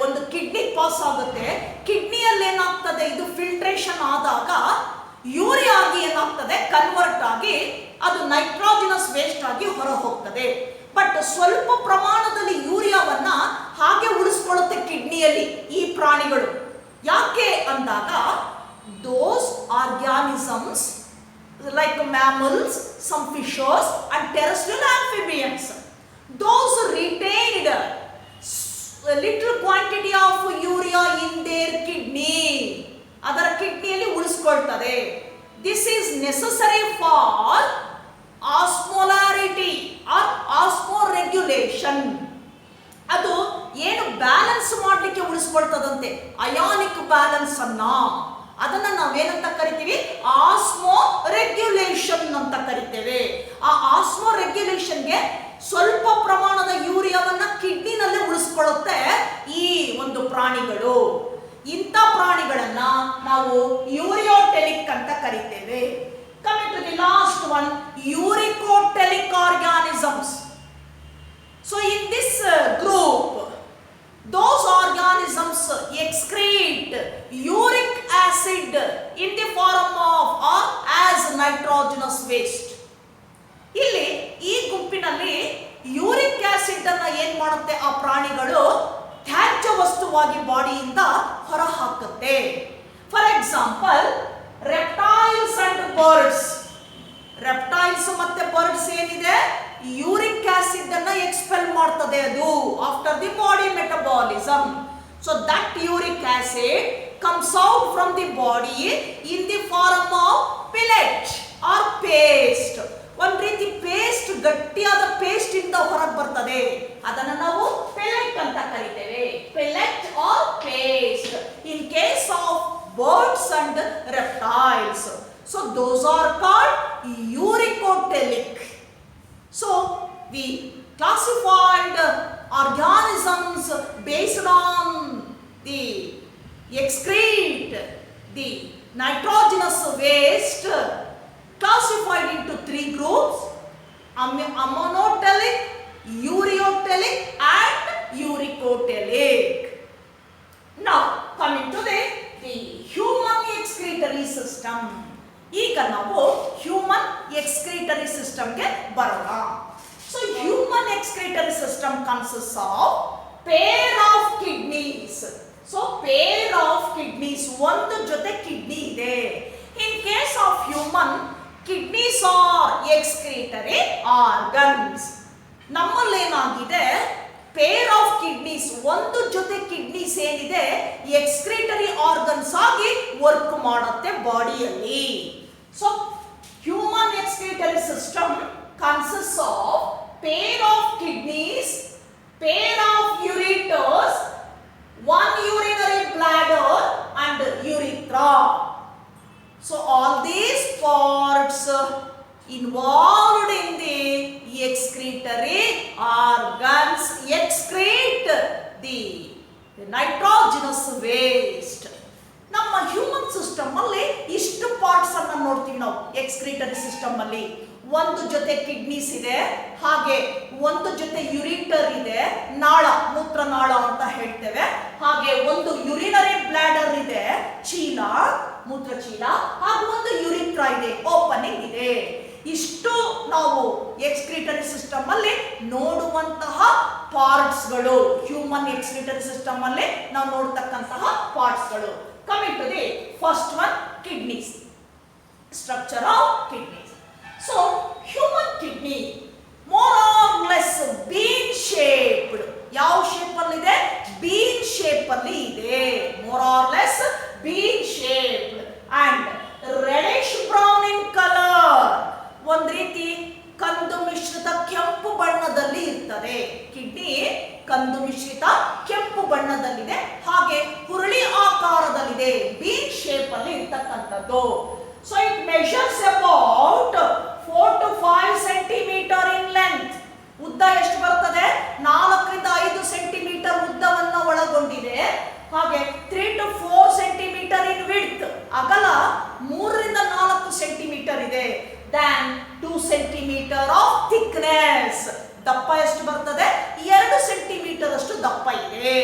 ಒಂದು ಕಿಡ್ನಿ ಪಾಸ್ ಆಗುತ್ತೆ, ಕಿಡ್ನಿಯಲ್ಲಿ ಏನಾಗ್ತದೆ, ಇದು ಫಿಲ್ಟ್ರೇಷನ್ ಆದಾಗ ಯೂರಿಯಾ ಆಗಿ ಏನಾಗ್ತದೆ, ಕನ್ವರ್ಟ್ ಆಗಿ ಅದು ನೈಟ್ರೋಜಿನಸ್ ವೇಸ್ಟ್ ಆಗಿ ಹೊರ ಹೋಗ್ತದೆ. ಬಟ್ ಸ್ವಲ್ಪ ಪ್ರಮಾಣದಲ್ಲಿ ಯೂರಿಯಾವನ್ನ ಹಾಗೆ ಉಳಿಸ್ಕೊಳ್ಳುತ್ತೆ ಕಿಡ್ನಿಯಲ್ಲಿ ಈ ಪ್ರಾಣಿಗಳು. ಯಾಕೆ ಅಂದಾಗ those organisms like mammals, some fishes and terrestrial amphibians, those retained little quantity of urea in their kidney, ಅದರ ಕಿಡ್ನಿಯಲ್ಲಿ ಉಳಿಸ್ಕೊಳ್ತದೆ. This is necessary for osmolarity or osmoregulation. ಅದು ಏನು ಬ್ಯಾಲೆನ್ಸ್ ಮಾಡಲಿಕ್ಕೆ ಉಳಿಸ್ಕೊಳ್ತದಂತೆ, ಅಯಾನಿಕ್ ಬ್ಯಾಲೆನ್ಸ್ ಅದನ್ನ ನಾವೇನಂತ ಕರಿತೀವಿ, ಆಸ್ಮೋ ರೆಗ್ಯುಲೇಷನ್ ಅಂತ ಕರಿತೇವೆ. ಆ ಆಸ್ಮೋ ರೆಗ್ಯುಲೇಷನ್ಗೆ ಸ್ವಲ್ಪ ಪ್ರಮಾಣದ ಯೂರಿಯಾವನ್ನ ಕಿಡ್ನಿನಲ್ಲೇ ಉಳಿಸ್ಕೊಳ್ಳುತ್ತೆ ಈ ಒಂದು ಪ್ರಾಣಿಗಳು. ಇಂಥ ಪ್ರಾಣಿಗಳನ್ನ ನಾವು ಯೂರಿಯೋಟೆಲಿಕ್ ಅಂತ ಕರಿತೇವೆ. Coming to the last one, uricotelic organisms. So in this group, those organisms excrete uric acid in the form of or as nitrogenous waste. ಇಲ್ಲಿ ಈ ಗುಂಪಿನಲ್ಲಿ ಯೂರಿಕ್ ಆಸಿಡ್ ಅನ್ನ ಏನ್ ಮಾಡುತ್ತೆ ಆ ಪ್ರಾಣಿಗಳು, ತ್ಯಾಜ್ಯ ವಸ್ತುವಾಗಿ ಬಾಡಿಯಿಂದ ಹೊರ ಹಾಕುತ್ತೆ. For example reptiles and birds. Reptiles ಮತ್ತೆ ಬರ್ಡ್ಸ್ ಏನಿದೆ, ಯೂರಿಕ್ ಆಸಿಡ್ ಅನ್ನ ಎಕ್ಸ್ಪೆಲ್ ಮಾಡ್ತದೆ ಅದು after the body metabolism. So that uric acid comes out from the body in the form of pellet or paste. ಒಂದ್ ರೀತಿ ಪೇಸ್ಟ್, ಗಟ್ಟಿಯಾದ paste ಇಂದ ಹೊರಗೆ ಬರ್ತದೆ, ಅದನ್ನ ನಾವು ಪೆಲೆಟ್ ಅಂತ ಕರಿತೇವೆ. Pellet or paste in case of birds and reptiles. So those are called uricotelic. So we classified organisms based on the excrete, the nitrogenous waste, classified into 3 groups: ammonotelic, ureotelic and uricotelic. Now coming to the human excretory system. ಈಗ ನಾವು human excretory ಸಿಸ್ಟಮ್ಗೆ ಬರೋಣ. So human excretory system consists of pair of kidneys. So pair of kidneys, ಒಂದು ಜೊತೆ kidney ಇದೆ. In case of human, kidneys are excretory organs. ನಮ್ಮಲ್ಲೇನಾಗಿದೆ, pair of kidneys, ಒಂದು ಜೊತೆ ಕಿಡ್ನೀಸ್ ಏನಿದೆ ಎಕ್ಸ್ಕ್ರೀಟರಿ ಆರ್ಗನ್ಸ್ ಆಗಿ ವರ್ಕ್ ಮಾಡುತ್ತೆ ಬಾಡಿಯಲ್ಲಿ. So human excretory system consists of pair of kidneys, pair of ureters, one urinary bladder and urethra. So all these parts involved in the excretory organs excrete the nitrogenous waste. ನಮ್ಮ human system ಅಲ್ಲಿ ಇಷ್ಟು parts ಅನ್ನ ನೋಡ್ತೀವಿ ನಾವು excretory system ಅಲ್ಲಿ. ಒಂದು ಜೊತೆ kidneys ಇದೆ, ಹಾಗೆ ಒಂದು ಜೊತೆ ಯುರಿಟರ್ ಇದೆ, ನಾಳ, ಮೂತ್ರನಾಳ ಅಂತ ಹೇಳ್ತೇವೆ. ಹಾಗೆ ಒಂದು ಯುರಿನರಿ ಬ್ಲಾಡರ್ ಇದೆ, ಚೀಲ, ಮೂತ್ರಚೀಲ, ಹಾಗೂ ಒಂದು ಯುರಿಥ್ರಾ ಇದೆ. ಇಷ್ಟು ನಾವು ಎಕ್ಸ್ಕ್ರಿಟರಿ ಸಿಸ್ಟಮ್ ಅಲ್ಲಿ ನೋಡುವಂತಹ ಪಾರ್ಟ್ಸ್ಗಳು, ಹ್ಯೂಮನ್ ಎಕ್ಸ್ಕ್ರಿಟರಿ ಸಿಸ್ಟಮ್ ಅಲ್ಲಿ ನಾವು ನೋಡ್ತಕ್ಕಂತಹ ಪಾರ್ಟ್ಸ್ಗಳು. Coming to the first one, kidneys. Structure of kidneys. So human kidney more or less bean shaped. ಯಾವ ಶೇಪ್ ಅಲ್ಲಿ ಇದೆ? bean shape ಅಲ್ಲಿ ಇದೆ. more or less bean shaped and reddish brown in color. ಒಂದು ರೀತಿ ಕಂದು ಮಿಶ್ರಿತ ಕೆಂಪು ಬಣ್ಣದಲ್ಲಿ ಇರ್ತದೆ. ಕಿಡ್ನಿ ಕಂದು ಮಿಶ್ರಿತ ಕೆಂಪು ಬಣ್ಣದಲ್ಲಿದೆ, ಹಾಗೆ ಹುರುಳಿ ಆಕಾರದಲ್ಲಿದೆ, ಬೀನ್ ಶೇಪ್ ಅಲ್ಲಿ ಇರ್ತಕ್ಕಂಥದ್ದು. So it measures about 4 to 5 centimetre in length. ಉದ್ದ ಎಷ್ಟು ಬರ್ತದೆ? 4 ರಿಂದ 5 ಸೆಂಟಿಮೀಟರ್ ಉದ್ದವನ್ನು ಒಳಗೊಂಡಿದೆ. ಹಾಗೆ 3 to 4 ಸೆಂಟಿಮೀಟರ್ ಇನ್ ವಿಡ್ತ್. ಅಗಲ 3 ರಿಂದ 4 ಸೆಂಟಿಮೀಟರ್ ಇದೆ. Then 2 centimetre of thickness. ದಪ್ಪ ಎಷ್ಟು ಬರ್ತದೆ? 2 ಸೆಂಟಿಮೀಟರ್ ಅಷ್ಟು ದಪ್ಪ ಇದೆ.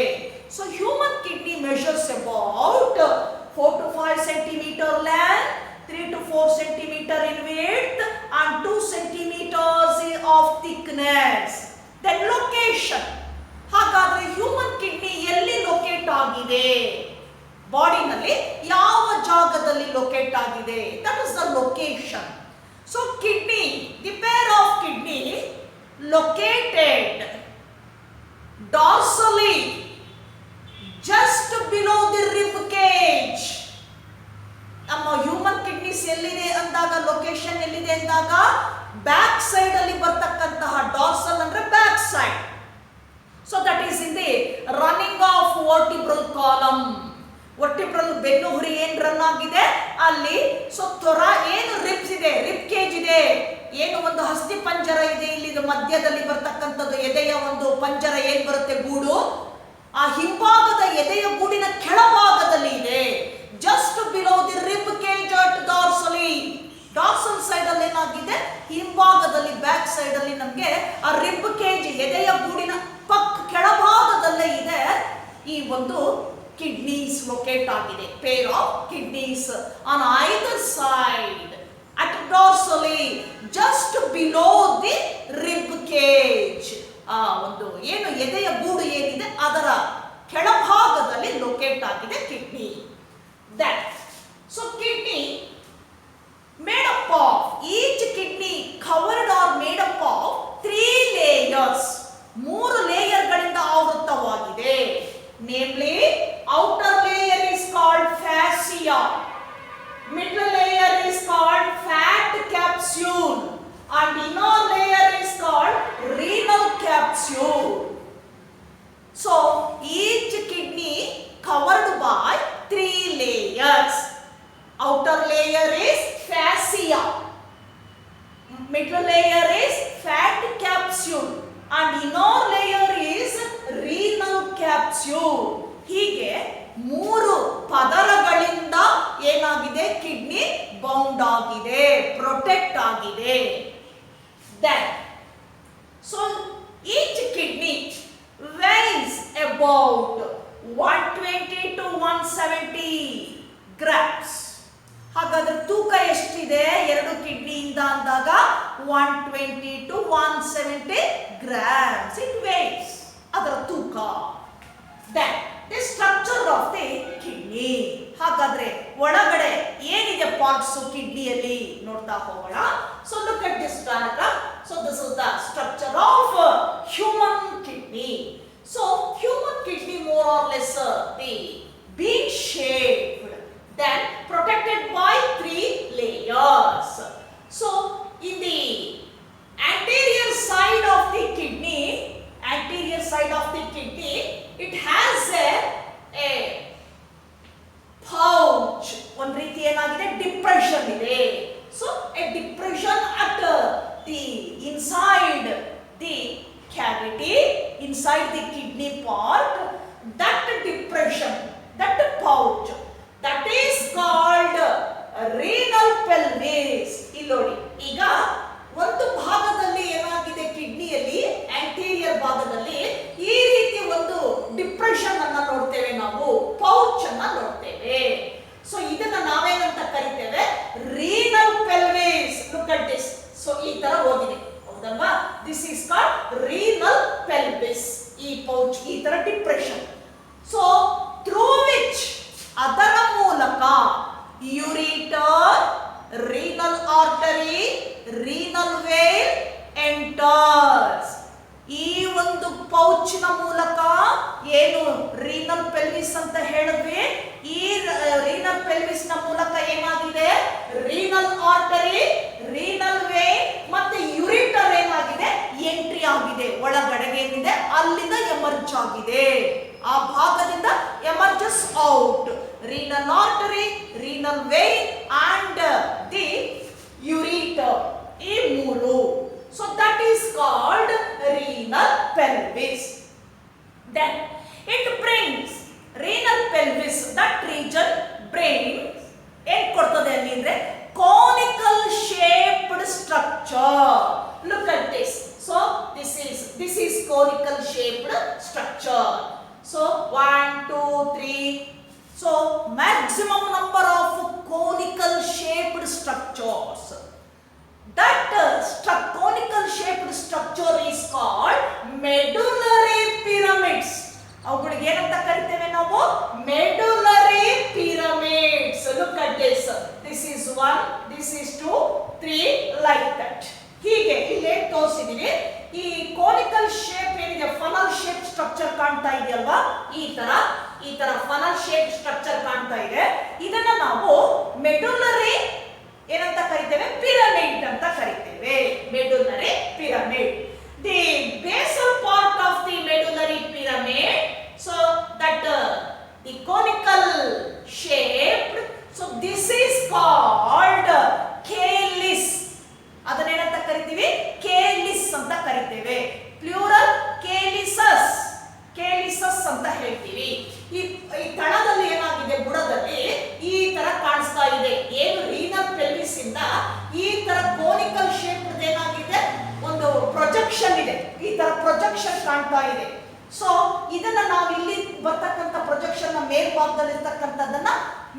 So human kidney measures about 4 to 5 centimetre length, 3 to 4 centimeter in width and 2 centimeters of thickness. Then location. ಹಾಗಾದ್ರೆ ಹ್ಯೂಮನ್ ಕಿಡ್ನಿ ಎಲ್ಲಿ ಲೊಕೇಟ್ ಆಗಿದೆ? ಬಾಡಿನಲ್ಲಿ ಯಾವ ಜಾಗದಲ್ಲಿ ಲೊಕೇಟ್ ಆಗಿದೆ? That is the location. So kidney, the pair of kidney located dorsally just below the rib cage. ನಮ್ಮ human kidneys ಎಲ್ಲಿದೆ ಅಂದಾಗ, location ಎಲ್ಲಿದೆ ಅಂದಾಗ, ಬ್ಯಾಕ್ ಸೈಡ್ ಅಲ್ಲಿ ಬರ್ತಕ್ಕಂತಹ, ಡಾರ್ಸಲ್ ಅಂದ್ರೆ back side. So that is in the running of vertebral column. Vertebral ಬೆನ್ನುಹುರಿ ಏನ್ ರನ್ ಆಗಿದೆ ಅಲ್ಲಿ. ಸೊ ತೊರ ಏನು ರಿಬ್ಸ್ ಇದೆ, ರಿಬ್ ಕೇಜ್ ಇದೆ, ಏನು ಒಂದು ಹಸ್ತಿ ಪಂಜರ ಇದೆ ಇಲ್ಲಿ ಮಧ್ಯದಲ್ಲಿ ಬರ್ತಕ್ಕಂಥದ್ದು, ಎದೆಯ ಒಂದು ಪಂಜರ ಏನ್ ಬರುತ್ತೆ, ಗೂಡು, ಆ ಹಿಂಭಾಗದ ಎದೆಯ ಗೂಡಿನ ಕೆಳಭಾಗದಲ್ಲಿ ಇದೆ. Just below the rib cage at dorsally. Dorsal side ಅಲ್ಲಿ ಏನಾಗಿದೆ, ಹಿಂಭಾಗದಲ್ಲಿ ಬ್ಯಾಕ್ ಸೈಡ್ ಅಲ್ಲಿ ನಮಗೆ ಆ ರಿಬ್ ಕೇಜ್, ಎದೆಯ ಗೂಡಿನ ಕೆಳಭಾಗದಲ್ಲೇ ಇದೆ ಈ ಒಂದು ಕಿಡ್ನೀಸ್ ಲೊಕೇಟ್ ಆಗಿದೆ. Pair of kidneys on either side at dorsally just below the rib cage. ಆ ಒಂದು ಏನು ಎದೆಯ ಗೂಡು ಏನಿದೆ ಅದರ ಕೆಳಭಾಗದಲ್ಲಿ ಲೊಕೇಟ್ ಆಗಿದೆ kidney. That so kidney made up of, each kidney covered or made up of 3 layers. 3 ಲೇಯರ್ಗಳಿಂದ ಆವೃತವಾಗಿದೆ. Namely, outer layer is called fascia, middle layer is called fat capsule and inner layer is called renal capsule. So each kidney covered by 3 layers. Outer layer is fascia, middle layer is fat capsule and inner layer is renal capsule. ಹೀಗೆ 3 ಪದರಗಳಿಂದ ಏನಾಗಿದೆ, kidney bound ಆಗಿದೆ, protect ಆಗಿದೆ. Then so each kidney weighs about 120 to 170 grams. ಹಾಗಾದ್ರೆ ತೂಕ ಎಷ್ಟಿದೆ ಎರಡು ಕಿಡ್ನಿಯಿಂದ ಅಂದಾಗ 120 to 170 grams it weighs. ಅದರ ತೂಕ. Then the structure of the kidney. ಹಾಗಾದ್ರೆ ಒಳಗಡೆ ಏನಿದೆ ಪಾರ್ಟ್ಸ್ ಕಿಡ್ನಿಯಲ್ಲಿ ನೋಡ್ತಾ ಹೋಗೋಣ. So look at this diagram. So this is the structure of human kidney. So human kidney more or less the bean shaped, then protected by 3 layers. So in the anterior side of the kidney, it has a pouch. ಒಂದು ರೀತಿ ಏನಾಗಿದೆ, depression ಇದೆ. So a depression at the inside the cavity, inside the kidney part, that depression, that pouch, that is called renal pelvis. ಇಲ್ಲಿ ನೋಡಿ, ಈಗ ಒಂದು ಭಾಗದಲ್ಲಿ ಏನಾಗಿದೆ ಕಿಡ್ನಿಯಲ್ಲಿ, ಆಂಟೀರಿಯರ್ ಭಾಗದಲ್ಲಿ ಈ ರೀತಿ ಒಂದು ಡಿಪ್ರೆಷನ್ ಅನ್ನ ನೋಡ್ತೇವೆ ನಾವು, ಪೌಚ್ ಅನ್ನ ನೋಡ್ತೇವೆ. ಸೊ ಇದನ್ನ ನಾವೇನಂತ ಕರಿತೇವೆ, ರೀನಲ್ ಪೆಲ್ವಿಸ್. ಲುಕ್ ಅಟ್ ಈ ತರ ಹೋಗಿದೆ, ಹೌದಲ್ವಾ? This is called renal pelvis. ಈ ಪೌಚ್ ಈ ತರ ಡಿಪ್ರೆಷನ್. ಸೊ ಥ್ರೂ ವಿಚ್ ಅದರ ಮೂಲಕ ureter, renal artery, renal vein enters. ಈ ಒಂದು ಪೌಚ್ನ ಮೂಲಕ ಏನು ರೀನಲ್ ಪೆಲ್ವಿಸ್ ಅಂತ ಹೇಳಿದ್ವಿ, ಈ ರೀನಲ್ ಪೆಲ್ವಿಸ್ ನ ಮೂಲಕ ಏನಾಗಿದೆ, ರೀನಲ್ ಆರ್ಟರಿ, ರೀನಲ್ ವೇನ್ ಮತ್ತೆ ಯೂರಿಟರ್ ಏನಾಗಿದೆ, ಎಂಟ್ರಿ ಆಗಿದೆ. ಒಳಗಡೆಗೆ ಏನಿದೆ ಅಲ್ಲಿಂದ ಎಮರ್ಜ್ ಆಗಿದೆ, ಆ ಭಾಗದಿಂದ emerges out. Renal artery, renal vein and the ureter, ಈ ಮೂರು. So that is called renal pelvis. Then it brings renal pelvis, that region brings ಏನು ಕೊಡ್ತದೆ ಅಲ್ಲಿ ಅಂದ್ರೆ conical shaped structure. Look at this. So this is conical shaped structure. So 1 2 3. So maximum number of conical shaped structures. That conical shaped structure is called medullary pyramids. ಅವುಗಳಿಗೆ ಏನಂತ ಕರಿತೇವೆ ನಾವು, medullary pyramids. Look at this. This is 1, this is 2, 3 like that. ಹೀಗೆ ಇಲ್ಲಿ ತೋರಿಸಿದೀನಿ. ಈ conical shape ಏನಿದೆ, funnel shape structure ಕಾಣ್ತಾ ಇದೆಯಲ್ವಾ, ಈ ತರ ಫನಲ್ ಶೇಪ್ ಸ್ಟ್ರಕ್ಚರ್ ಕಾಣ್ತಾ ಇದೆ. ಇದನ್ನ ನಾವು ಮೆಡುಲರಿ ಏನಂತ ಕರಿತೇವೆ, ಪಿರಮಿಡ್ ಅಂತ ಕರಿತೇವೆ. Medullary pyramid. The basal part of the medullary pyramid, so that the conical shape, so this is called calyx. ಅದನ್ನೇನಂತ ಕರಿತೀವಿ, ಕೇಲಿಸ್ ಅಂತ ಕರಿತೇವೆ. ಪ್ಲೂರಲ್ ಕೇಲಿಸಸ್, ಕೇಲಿಸಸ್ ಅಂತ ಹೇಳ್ತೀವಿ. ಈ ತಳದಲ್ಲಿ ಏನಾಗಿದೆ, ಬುಡದಲ್ಲಿ ಈ ತರ ಕಾಣಿಸ್ತಾ ಇದೆ. ಏನು ರೀನಲ್ ಪೆಲ್ವಿಸ್ ಇಂದ ಈ ತರ ಕೋನಿಕಲ್ ಶೇಪ್ ಏನಾಗಿದೆ, ಒಂದು ಪ್ರೊಜೆಕ್ಷನ್ ಇದೆ, ಈ ತರ ಪ್ರೊಜೆಕ್ಷನ್ ಕಾಣ್ತಾ ಇದೆ. ಸೊ ಇದನ್ನ ನಾವು ಇಲ್ಲಿ ಬರ್ತಕ್ಕಂಥ ಪ್ರೊಜೆಕ್ಷನ್ ನ ಮೇಲ್ಭಾಗದಲ್ಲಿ ಇರ್ತಕ್ಕಂಥದ್ದನ್ನ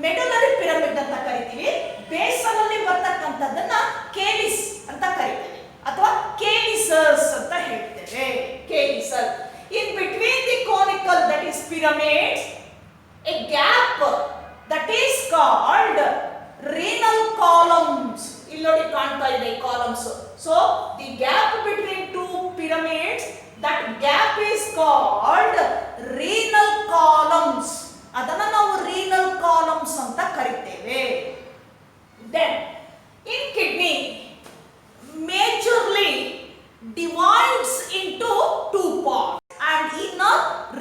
ಮೆಡುಲರಿ ಪಿರಮಿಡ್ ಅಂತ ಕರಿತೀವಿ. ಬೇಸಲ್ ಅಲ್ಲಿ ಬರ್ತಕ್ಕಂಥದ್ದನ್ನ ಕೇಲಿಸ್ ಅಂತ ಕರಿತೇವೆ ಅಥವಾ ಕೇಲಿಸಸ್ ಅಂತ ಹೇಳ್ತೇವೆ. ಕೇಲಿಸಸ್. In between the conical, that is pyramids, a gap that is called renal columns. ಇಲ್ಲಿ ನೋಡಿ ಕಾಣ್ತಾ ಇದೆ columns. So the gap between two pyramids, that gap is called renal columns. ಅದನ್ನ ನಾವು renal columns ಅಂತ ಕರಿತೇವೆ. Then in kidney majorly divides into two parts. And in a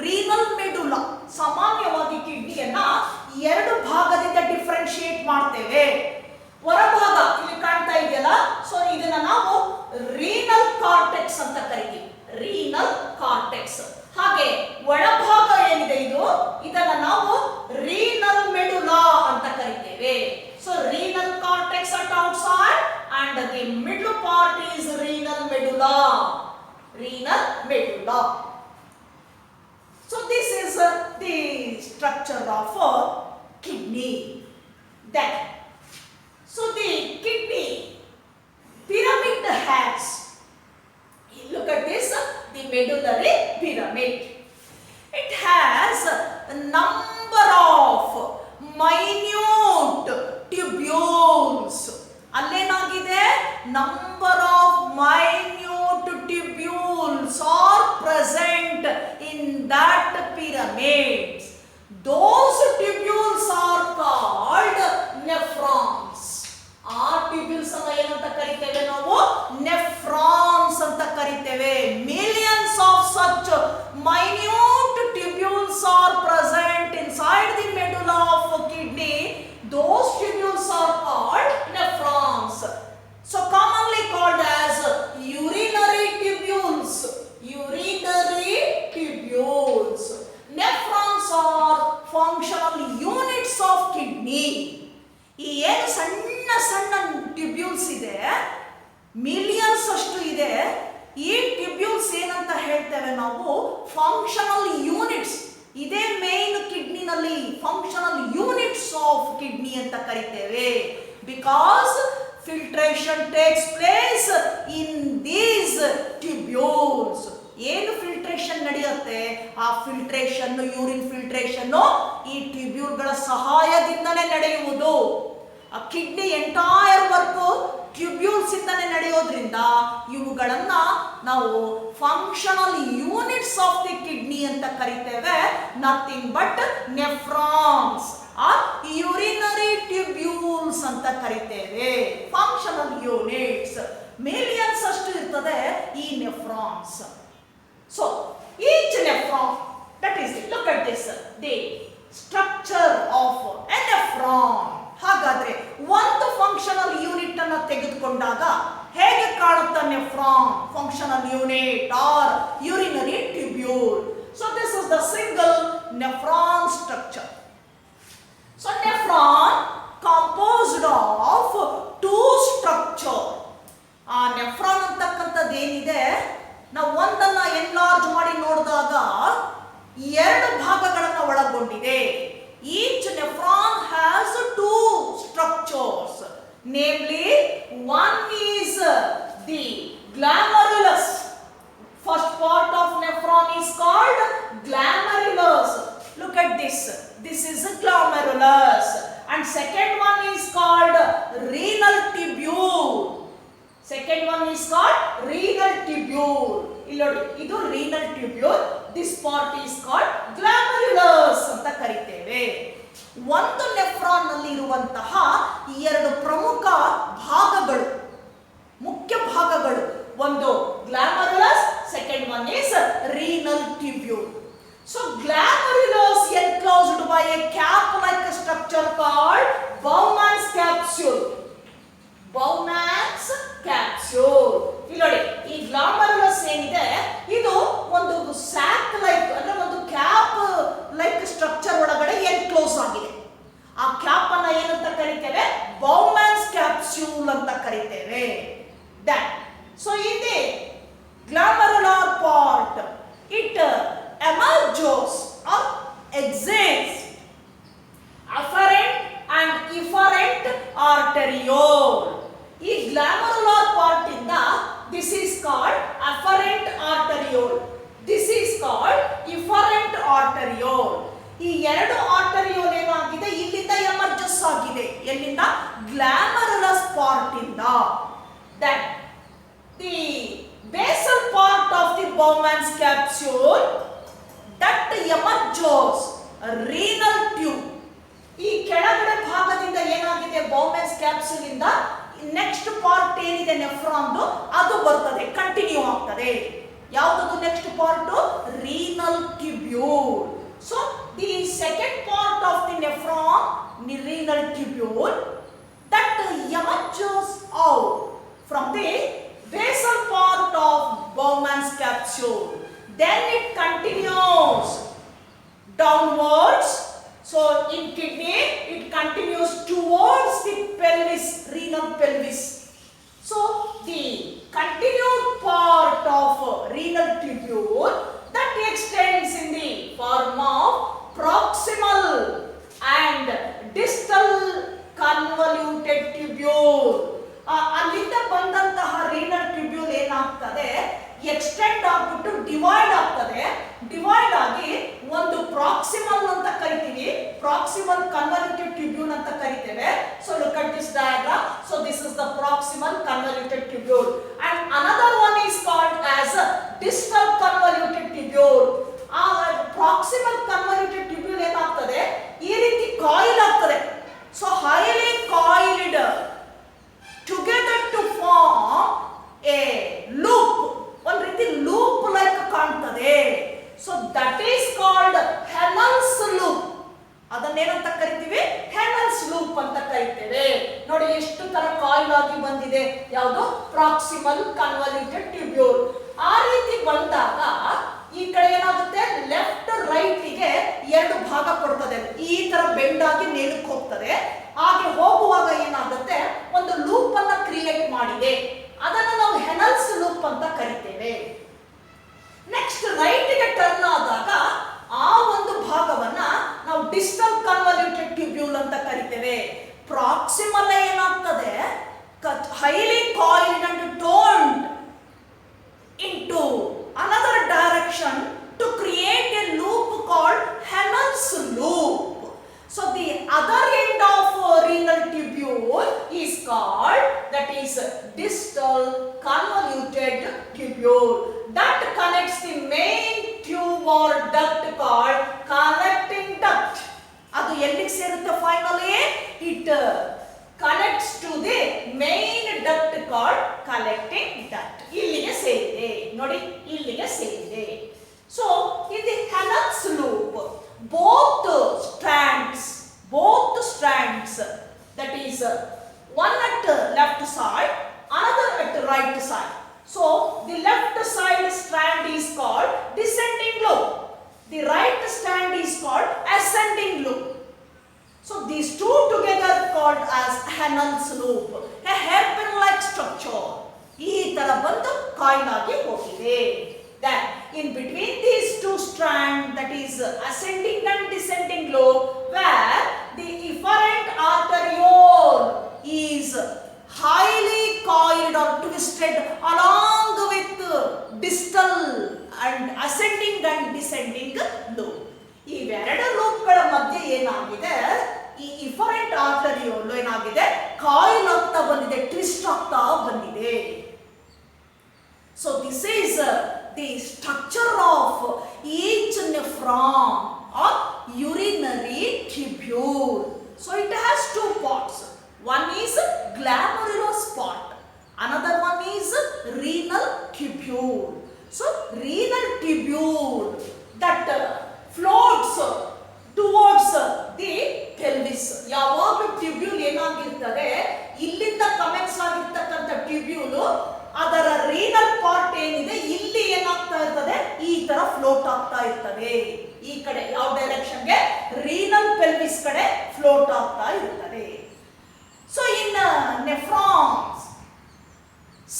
renal medulla, ಸಾಮಾನ್ಯವಾಗಿ ಕಿಡ್ನಿಯನ್ನ ಎರಡು ಭಾಗದಿಂದ ಡಿಫರೆನ್ಶಿಯೇಟ್ ಮಾಡ್ತೇವೆ. ಹೊರಭಾಗ ಇಲ್ಲಿ ಕಾಣ್ತಾ ಇದೆಯಲ್ಲ, ಸೊ ಇದನ್ನ ನಾವು ರೀನಲ್ ಕಾರ್ಟೆಕ್ಸ್ ಅಂತ ಕರಿತೀವಿ. Renal cortex. ಹಾಗೆ ಒಳಭಾಗ ಏನಿದೆ ಇದನ್ನ ನಾವು ರೀನಲ್ ಮೆಡುಲಾ ಅಂತ ಕರಿತೇವೆ. So renal cortex at outside and the middle part is renal medulla. Renal medulla. So this is the structure of a kidney. Then, so the kidney pyramid has, look at this, the medullary pyramid. It has a number of minute tubules. ಅಲ್ಲೇನಾಗಿದೆ, number of minute tubules are present in that pyramid. Those tubules are called nephrons. ಆ tubules ಅನ್ನ ಏನಂತ ಕರಿತೇವೆ ನಾವು, nephrons ಅಂತ ಕರಿತೇವೆ. millions of such minute tubules are present inside the medulla of a kidney. Those tubules are called nephrons. So commonly called as urinary tubules. Urinary tubules. Nephrons are functional units of kidney. ಈ ಏನು ಸಣ್ಣ ಸಣ್ಣ tubules ಇದೆ, millions ಅಷ್ಟು ಇದೆ. ಈ tubules ಏನಂತ ಹೇಳ್ತೇವೆ ನಾವು, ಫಂಕ್ಷನಲ್ ಯೂನಿಟ್ಸ್. ಇದೇ ಮೇನ್ ಕಿಡ್ನಿನಲ್ಲಿ ಫಂಕ್ಷನಲ್ ಯೂನಿಟ್ಸ್ ಆಫ್ ಕಿಡ್ನಿ ಅಂತ ಕರಿತೇವೆ. Because filtration takes place in these tubules. ಏನು ಫಿಲ್ಟ್ರೇಷನ್ ನಡೆಯುತ್ತೆ, ಆ ಫಿಲ್ಟ್ರೇಷನ್, ಯೂರಿನ್ ಫಿಲ್ಟ್ರೇಷನ್ ಈ ಟ್ಯೂಬ್ಯೂಲ್ಗಳ ಸಹಾಯದಿಂದನೇ ನಡೆಯುವುದು. ಆ ಕಿಡ್ನಿ ಎಂಟೈರ್ ವರ್ಕ್ ಟ್ಯೂಬ್ಯೂಲ್ಸ್ ಇಂದನೇ ನಡೆಯೋದ್ರಿಂದ ಇವುಗಳನ್ನ ನಾವು functional units of the kidney ಅಂತ ಕರಿತೇವೆ. Nothing but nephrons or urinary tubules ಅಂತ ಕರಿತೇವೆ. ಫಂಕ್ಷನಲ್ ಯೂನಿಟ್ಸ್ ಮಿಲಿಯನ್ಸ್ ಅಷ್ಟು ಇರ್ತದೆ ಈ nephrons. So each nephron, that is, look at this, the structure of a nephron. ಹಾಗಾದ್ರೆ ಒಂದು ಫಂಕ್ಷನಲ್ ಯೂನಿಟ್ ಅನ್ನು ತೆಗೆದುಕೊಂಡಾಗ ಹೇಗೆ ಕಾಣುತ್ತೆ nephron, functional unit or urinary tubule? So this is the single nephron structure. So nephron composed of two structure. ಆ nephron ಅಂತಕ್ಕಂಥದ್ದು ಏನಿದೆ, ನಾವು ಒಂದನ್ನ ಎನ್ಲಾರ್ಜ್ ಮಾಡಿ ನೋಡಿದಾಗ ಎರಡು ಭಾಗಗಳನ್ನು ಒಳಗೊಂಡಿದೆ. Each nephron has two structures, namely one is the glomerulus. First part of nephron is called glomerulus. Look at this. This is a glomerulus. And second one is called renal tubule. Second one is called renal tubule. Illodi, idu renal tubule. This part is called glomerulus ಅಂತ ಕರೀತೇವೆ. ಒಂದು nephron ನಲ್ಲಿ ಇರುವಂತಹ ಎರಡು ಪ್ರಮುಖ ಭಾಗಗಳು, ಮುಖ್ಯ ಭಾಗಗಳು, ಒಂದು glomerulus, second one is renal tubule. So glomerulus enclosed by a cap like structure called Bowman's capsule. Bowman's capsule. ಇಲ್ಲಿ ನೋಡಿ, ಈ ಗ್ಲಾಮರುಲಸ್ ಏನಿದೆ ಇದು ಒಂದು ಸ್ಯಾಕ್ ಲೈಕ್, ಅಂದ್ರೆ ಒಂದು ಕ್ಯಾಪ್ ಲೈಕ್ ಸ್ಟ್ರಕ್ಚರ್ ಒಳಗಡೆ ಎನ್ಕ್ಲೋಸ್ ಆಗಿದೆ. ಆ ಕ್ಯಾಪ್ ಅನ್ನ ಏನಂತ ಕರೀತೇವೆ? ಬೌಮನ್ಸ್ ಕ್ಯಾಪ್ಸ್ಯೂಲ್ ಅಂತ ಕರೀತೇವೆ. That so in the glomerular part it emerges or exists afferent and efferent arteriole. ಈ ಗ್ಲಾಮರುಲರ್ ಪಾರ್ಟ್ ಇಂದ this is called afferent arteriole, this is called efferent arteriole. ಈ ಎರಡು ಆರ್ಟರಿಯೋಲ್ ಏನಾಗಿದೆ, ಇಲ್ಲಿಂದ ಎಮರ್ಜಸ್ ಆಗಿದೆ. ಎಲ್ಲಿಂದ? ಗ್ಲಾಮರುಲಸ್ ಪಾರ್ಟ್ ಇಂದ. That the basal part of the Bowman's capsule that emerges renal tube. ಈ ಕೆಳಗಡೆ ಭಾಗದಿಂದ ಏನಾಗಿದೆ, ಬೌಮನ್ಸ್ ಕ್ಯಾಪ್ಸೂಲ್ ಇಂದ ನೆಕ್ಸ್ಟ್ ಪಾರ್ಟ್ ಏನಿದೆ ನೆಫ್ರಾನ್ ಅದು ಬರ್ತದೆ, ಕಂಟಿನ್ಯೂ ಆಗ್ತದೆ. ಯಾವುದು next part? Renal tubule. So the second part of the nephron, renal tubule, that emerges out from the basal part of Bowman's capsule. Then it continues downwards. So in kidney it continues towards the pelvis, renal pelvis. So the continued part of renal tubule that extends in the form of proximal and distal convoluted tubule. ಅಲ್ಲಿಂದ ಬಂದಂತಹ renal tubule ಏನಾಗ್ತದೆ, extend ಆಗ್ಬಿಟ್ಟು divide ಆಗ್ತದೆ. Divide ಆಗಿ ಒಂದು proximal ಅಂತ ಕರಿತೀವಿ, proximal convoluted tubule ಅಂತ ಕರಿತೇವೆ. So look at this diagram. So this is the proximal convoluted tubule and another one is called as distal convoluted tubule. ಆ ಪ್ರಾಕ್ಸಿಮಲ್ ಕನ್ವಲ್ಯೂಟೆಡ್ ಟ್ಯೂಬ್ಯೂಲ್ ಏನಾಗ್ತದೆ, ಈ ರೀತಿ ಕಾಯಿಲ್ ಆಗ್ತದೆ. So highly coiled together to form a loop, one ರೀತಿ loop like ಕಾಣ್ತದೆ. So that is called Henle's loop. ಅದನ್ನೇನಂತ ಕರಿತೀವಿ? Henle's loop ಅಂತ ಕರಿತೇವೆ. ನೋಡಿ ಎಷ್ಟು ತರ ಕಾಯಿಲ್ ಆಗಿ ಬಂದಿದೆ, ಯಾವುದು? Proximal convoluted tubule. ಆ ರೀತಿ ಬಂದಾಗ ಈ ಕಡೆ ಏನಾಗುತ್ತೆ, ಲೆಫ್ಟ್ ರೈಟ್ ಗೆ ಎರಡು ಭಾಗ ಕೊಡ್ತದೆ. ಈ ತರ ಬೆಂಡ್ ಆಗಿ ಮೇಲಕ್ಕೆ ಹೋಗ್ತದೆ. ಹಾಗೆ ಹೋಗುವಾಗ ಏನಾಗುತ್ತೆ, ಒಂದು ಲೂಪ್ ಅನ್ನ ಕ್ರಿಯೇಟ್ ಮಾಡಿದೆ. ಅದನ್ನು ನಾವು ಹೆನಲ್ಸ್ ಲೂಪ್ ಅಂತ ಕರಿತೇವೆ. ನೆಕ್ಸ್ಟ್ ರೈಟ್ ಗೆ ಟರ್ನ್ ಆದಾಗ ಆ ಒಂದು ಭಾಗವನ್ನ ನಾವು ಡಿಸ್ಟಲ್ ಕನ್ವಲ್ಯೂಟೆಡ್ ಟ್ಯೂಬ್ಯೂಲ್ ಅಂತ ಕರಿತೇವೆ. ಪ್ರಾಕ್ಸಿಮಲ್ ಏನಾಗ್ತದೆ, highly coiled and toned into another direction to create a loop called Henel's loop. So the other end of renal tubule is called, that is distal convoluted tubule, that connects the main tube or duct called collecting duct. ಅದು ಎಲ್ಲಿಗೆ ಸೇರುತ್ತೆ finally? It connects to the main duct called collecting duct. ಇಲ್ಲಿಗೆ ಸೇರಿದೆ ನೋಡಿ, ಇಲ್ಲಿಗೆ ಸೇರಿದೆ. So in the Henel's loop, both strands, that is one at left side, another at right side. So the left side strand is called descending loop, the right strand is called ascending loop. So these two together called as Henel's loop, a hairpin like structure. ಈ ತರ ಬಂದು coil ಆಗಿ ಹೋಗಿದೆ. Then in between these two strands, that is ascending and descending loop, where the efferent arteriole is highly coiled or twisted along with distal and ascending and descending loop. ಇವೆರಡು ಲೂಪ್ಗಳ ಮಧ್ಯೆ ಏನಾಗಿದೆ, ಈ ಇಫರೆಂಟ್ ಆರ್ಟರಿಯೋಲ್ ಏನಾಗಿದೆ, ಕಾಯಿಲ್ ಆಗ್ತಾ ಬಂದಿದೆ, twist ಆಗ್ತಾ ಬಂದಿದೆ. So this is the structure of each nephron or urinary tubule. So it has two parts. One is glomerulus part, another one is renal tubule. So renal tubule that floats towards the pelvis. ಯಾವಾಗಲೂ tubule ಏನಾಗಿರ್ತದೆ, ಇಲ್ಲಿಂದ commence ಆಗಿರ್ತಕ್ಕಂಥ tubule ಅದರ renal part ಏನಿದೆ ಇಲ್ಲಿ ಏನಾಗ್ತಾ ಇರ್ತದೆ, ಈ ತರ ಫ್ಲೋಟ್ ಆಗ್ತಾ ಇರ್ತದೆ. ಈ ಕಡೆ ಯಾವ ಡೈರೆಕ್ಷನ್ಗೆ, ರೀನಲ್ ಪೆಲ್ವಿಸ್ ಕಡೆ ಫ್ಲೋಟ್ ಆಗ್ತಾ ಇರ್ತದೆ. So in nephrons,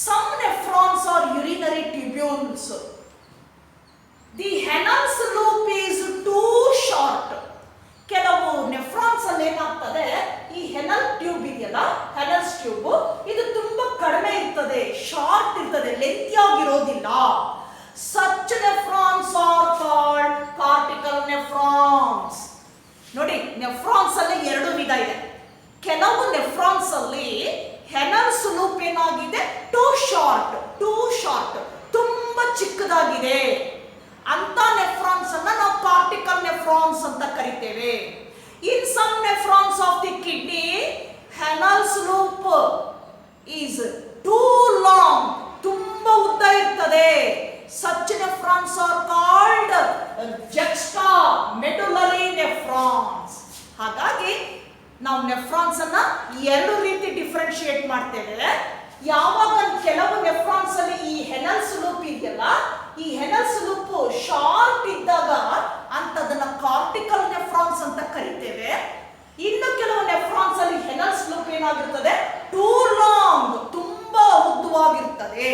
some nephrons are urinary tubules. The Henel's loop is too short. ಕೆಲವು ನೆಫ್ರಾನ್ಸ್ ಅಲ್ಲಿ ಏನಾಗ್ತದೆ, ಈ ಹೆನಲ್ ಟ್ಯೂಬ್ ಇದೆಯಲ್ಲ, ಹೆನಲ್ಸ್ ಟ್ಯೂಬ್ ಇದು ತುಂಬಾ ಕಡಿಮೆ ಇರ್ತದೆ, ಶಾರ್ಟ್ ಇರ್ತದೆ, ಲೆಂತಿ ಆಗಿರೋದಿಲ್ಲ. Such nephrons are called cortical nephrons. ನೋಡಿ, ನೆಫ್ರಾನ್ಸ್ ಅಲ್ಲಿ ಎರಡು ವಿಧ ಇದೆ. ಕೆಲವು ನೆಫ್ರಾನ್ಸ್ ಅಲ್ಲಿ ಹೆನಲ್ಸ್ ಲೂಪ್ ಏನಾಗಿದೆ, ಟೂ ಶಾರ್ಟ್, ತುಂಬಾ ಚಿಕ್ಕದಾಗಿದೆ. ಅಂತ ನೆಫ್ರಾನ್ಸ್ ಅನ್ನ ನಾವು ಕಾರ್ಟಿಕಲ್ ನೆಫ್ರಾನ್ಸ್ ಅಂತ ಕರಿತೇವೆ. In some nephrons of the kidney, Henle's loop is too long, ತುಂಬಾ ಉದ್ದ ಇರ್ತದೆ. Such nephrons are called juxtamedullary nephrons. ಹಾಗಾಗಿ ನಾವು ನೆಫ್ರಾನ್ಸ್ ಅನ್ನ ಎರಡು ರೀತಿ ಡಿಫ್ರೆನ್ಶಿಯೇಟ್ ಮಾಡ್ತೇವೆ. ಯಾವಾಗ ಕೆಲವು ನೆಫ್ರಾನ್ಸ್ ಅಲ್ಲಿ ಈ ಹೆನಲ್ಸ್ ಲೂಪ್ ಇದೆಯಲ್ಲ, ಈ ಹೆನಲ್ಸ್ ಲೂಪ್ ಶಾರ್ಟ್ ಇದ್ದಾಗ ಅಂತದನ್ನ ಕಾರ್ಟಿಕಲ್ ನೆಫ್ರಾನ್ಸ್ ಅಂತ ಕರಿತೇವೆ. ಇನ್ನು ಕೆಲವು ನೆಫ್ರಾನ್ಸ್ ಅಲ್ಲಿ ಹೆನಲ್ಸ್ ಲೂಪ್ ಏನಾಗಿರ್ತದೆ, ಟೂ ಲಾಂಗ್, ತುಂಬಾ ಉದ್ದವಾಗಿರ್ತದೆ.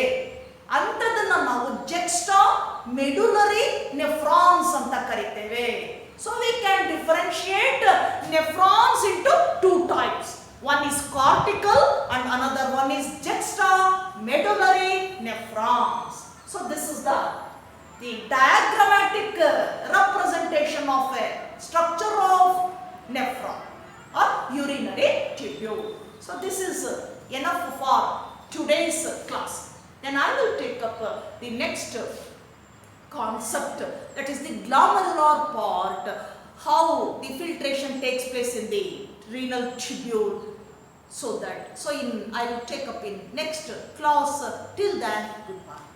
ಅಂತದನ್ನ ನಾವು ಜಕ್ಸ್ಟಾ ಮೆಡುಲರಿ ನೆಫ್ರಾನ್ಸ್ ಅಂತ ಕರಿತೇವೆ. So we can differentiate nephrons into two types. One is cortical and another one is juxtamedullary nephrons. So this is the diagrammatic representation of a structure of nephron or urinary tubule. So this is enough for today's class. Then I will take up the next concept, that is the glomerular part, how the filtration takes place in the renal tubule. I will take up in next class. Till then, goodbye.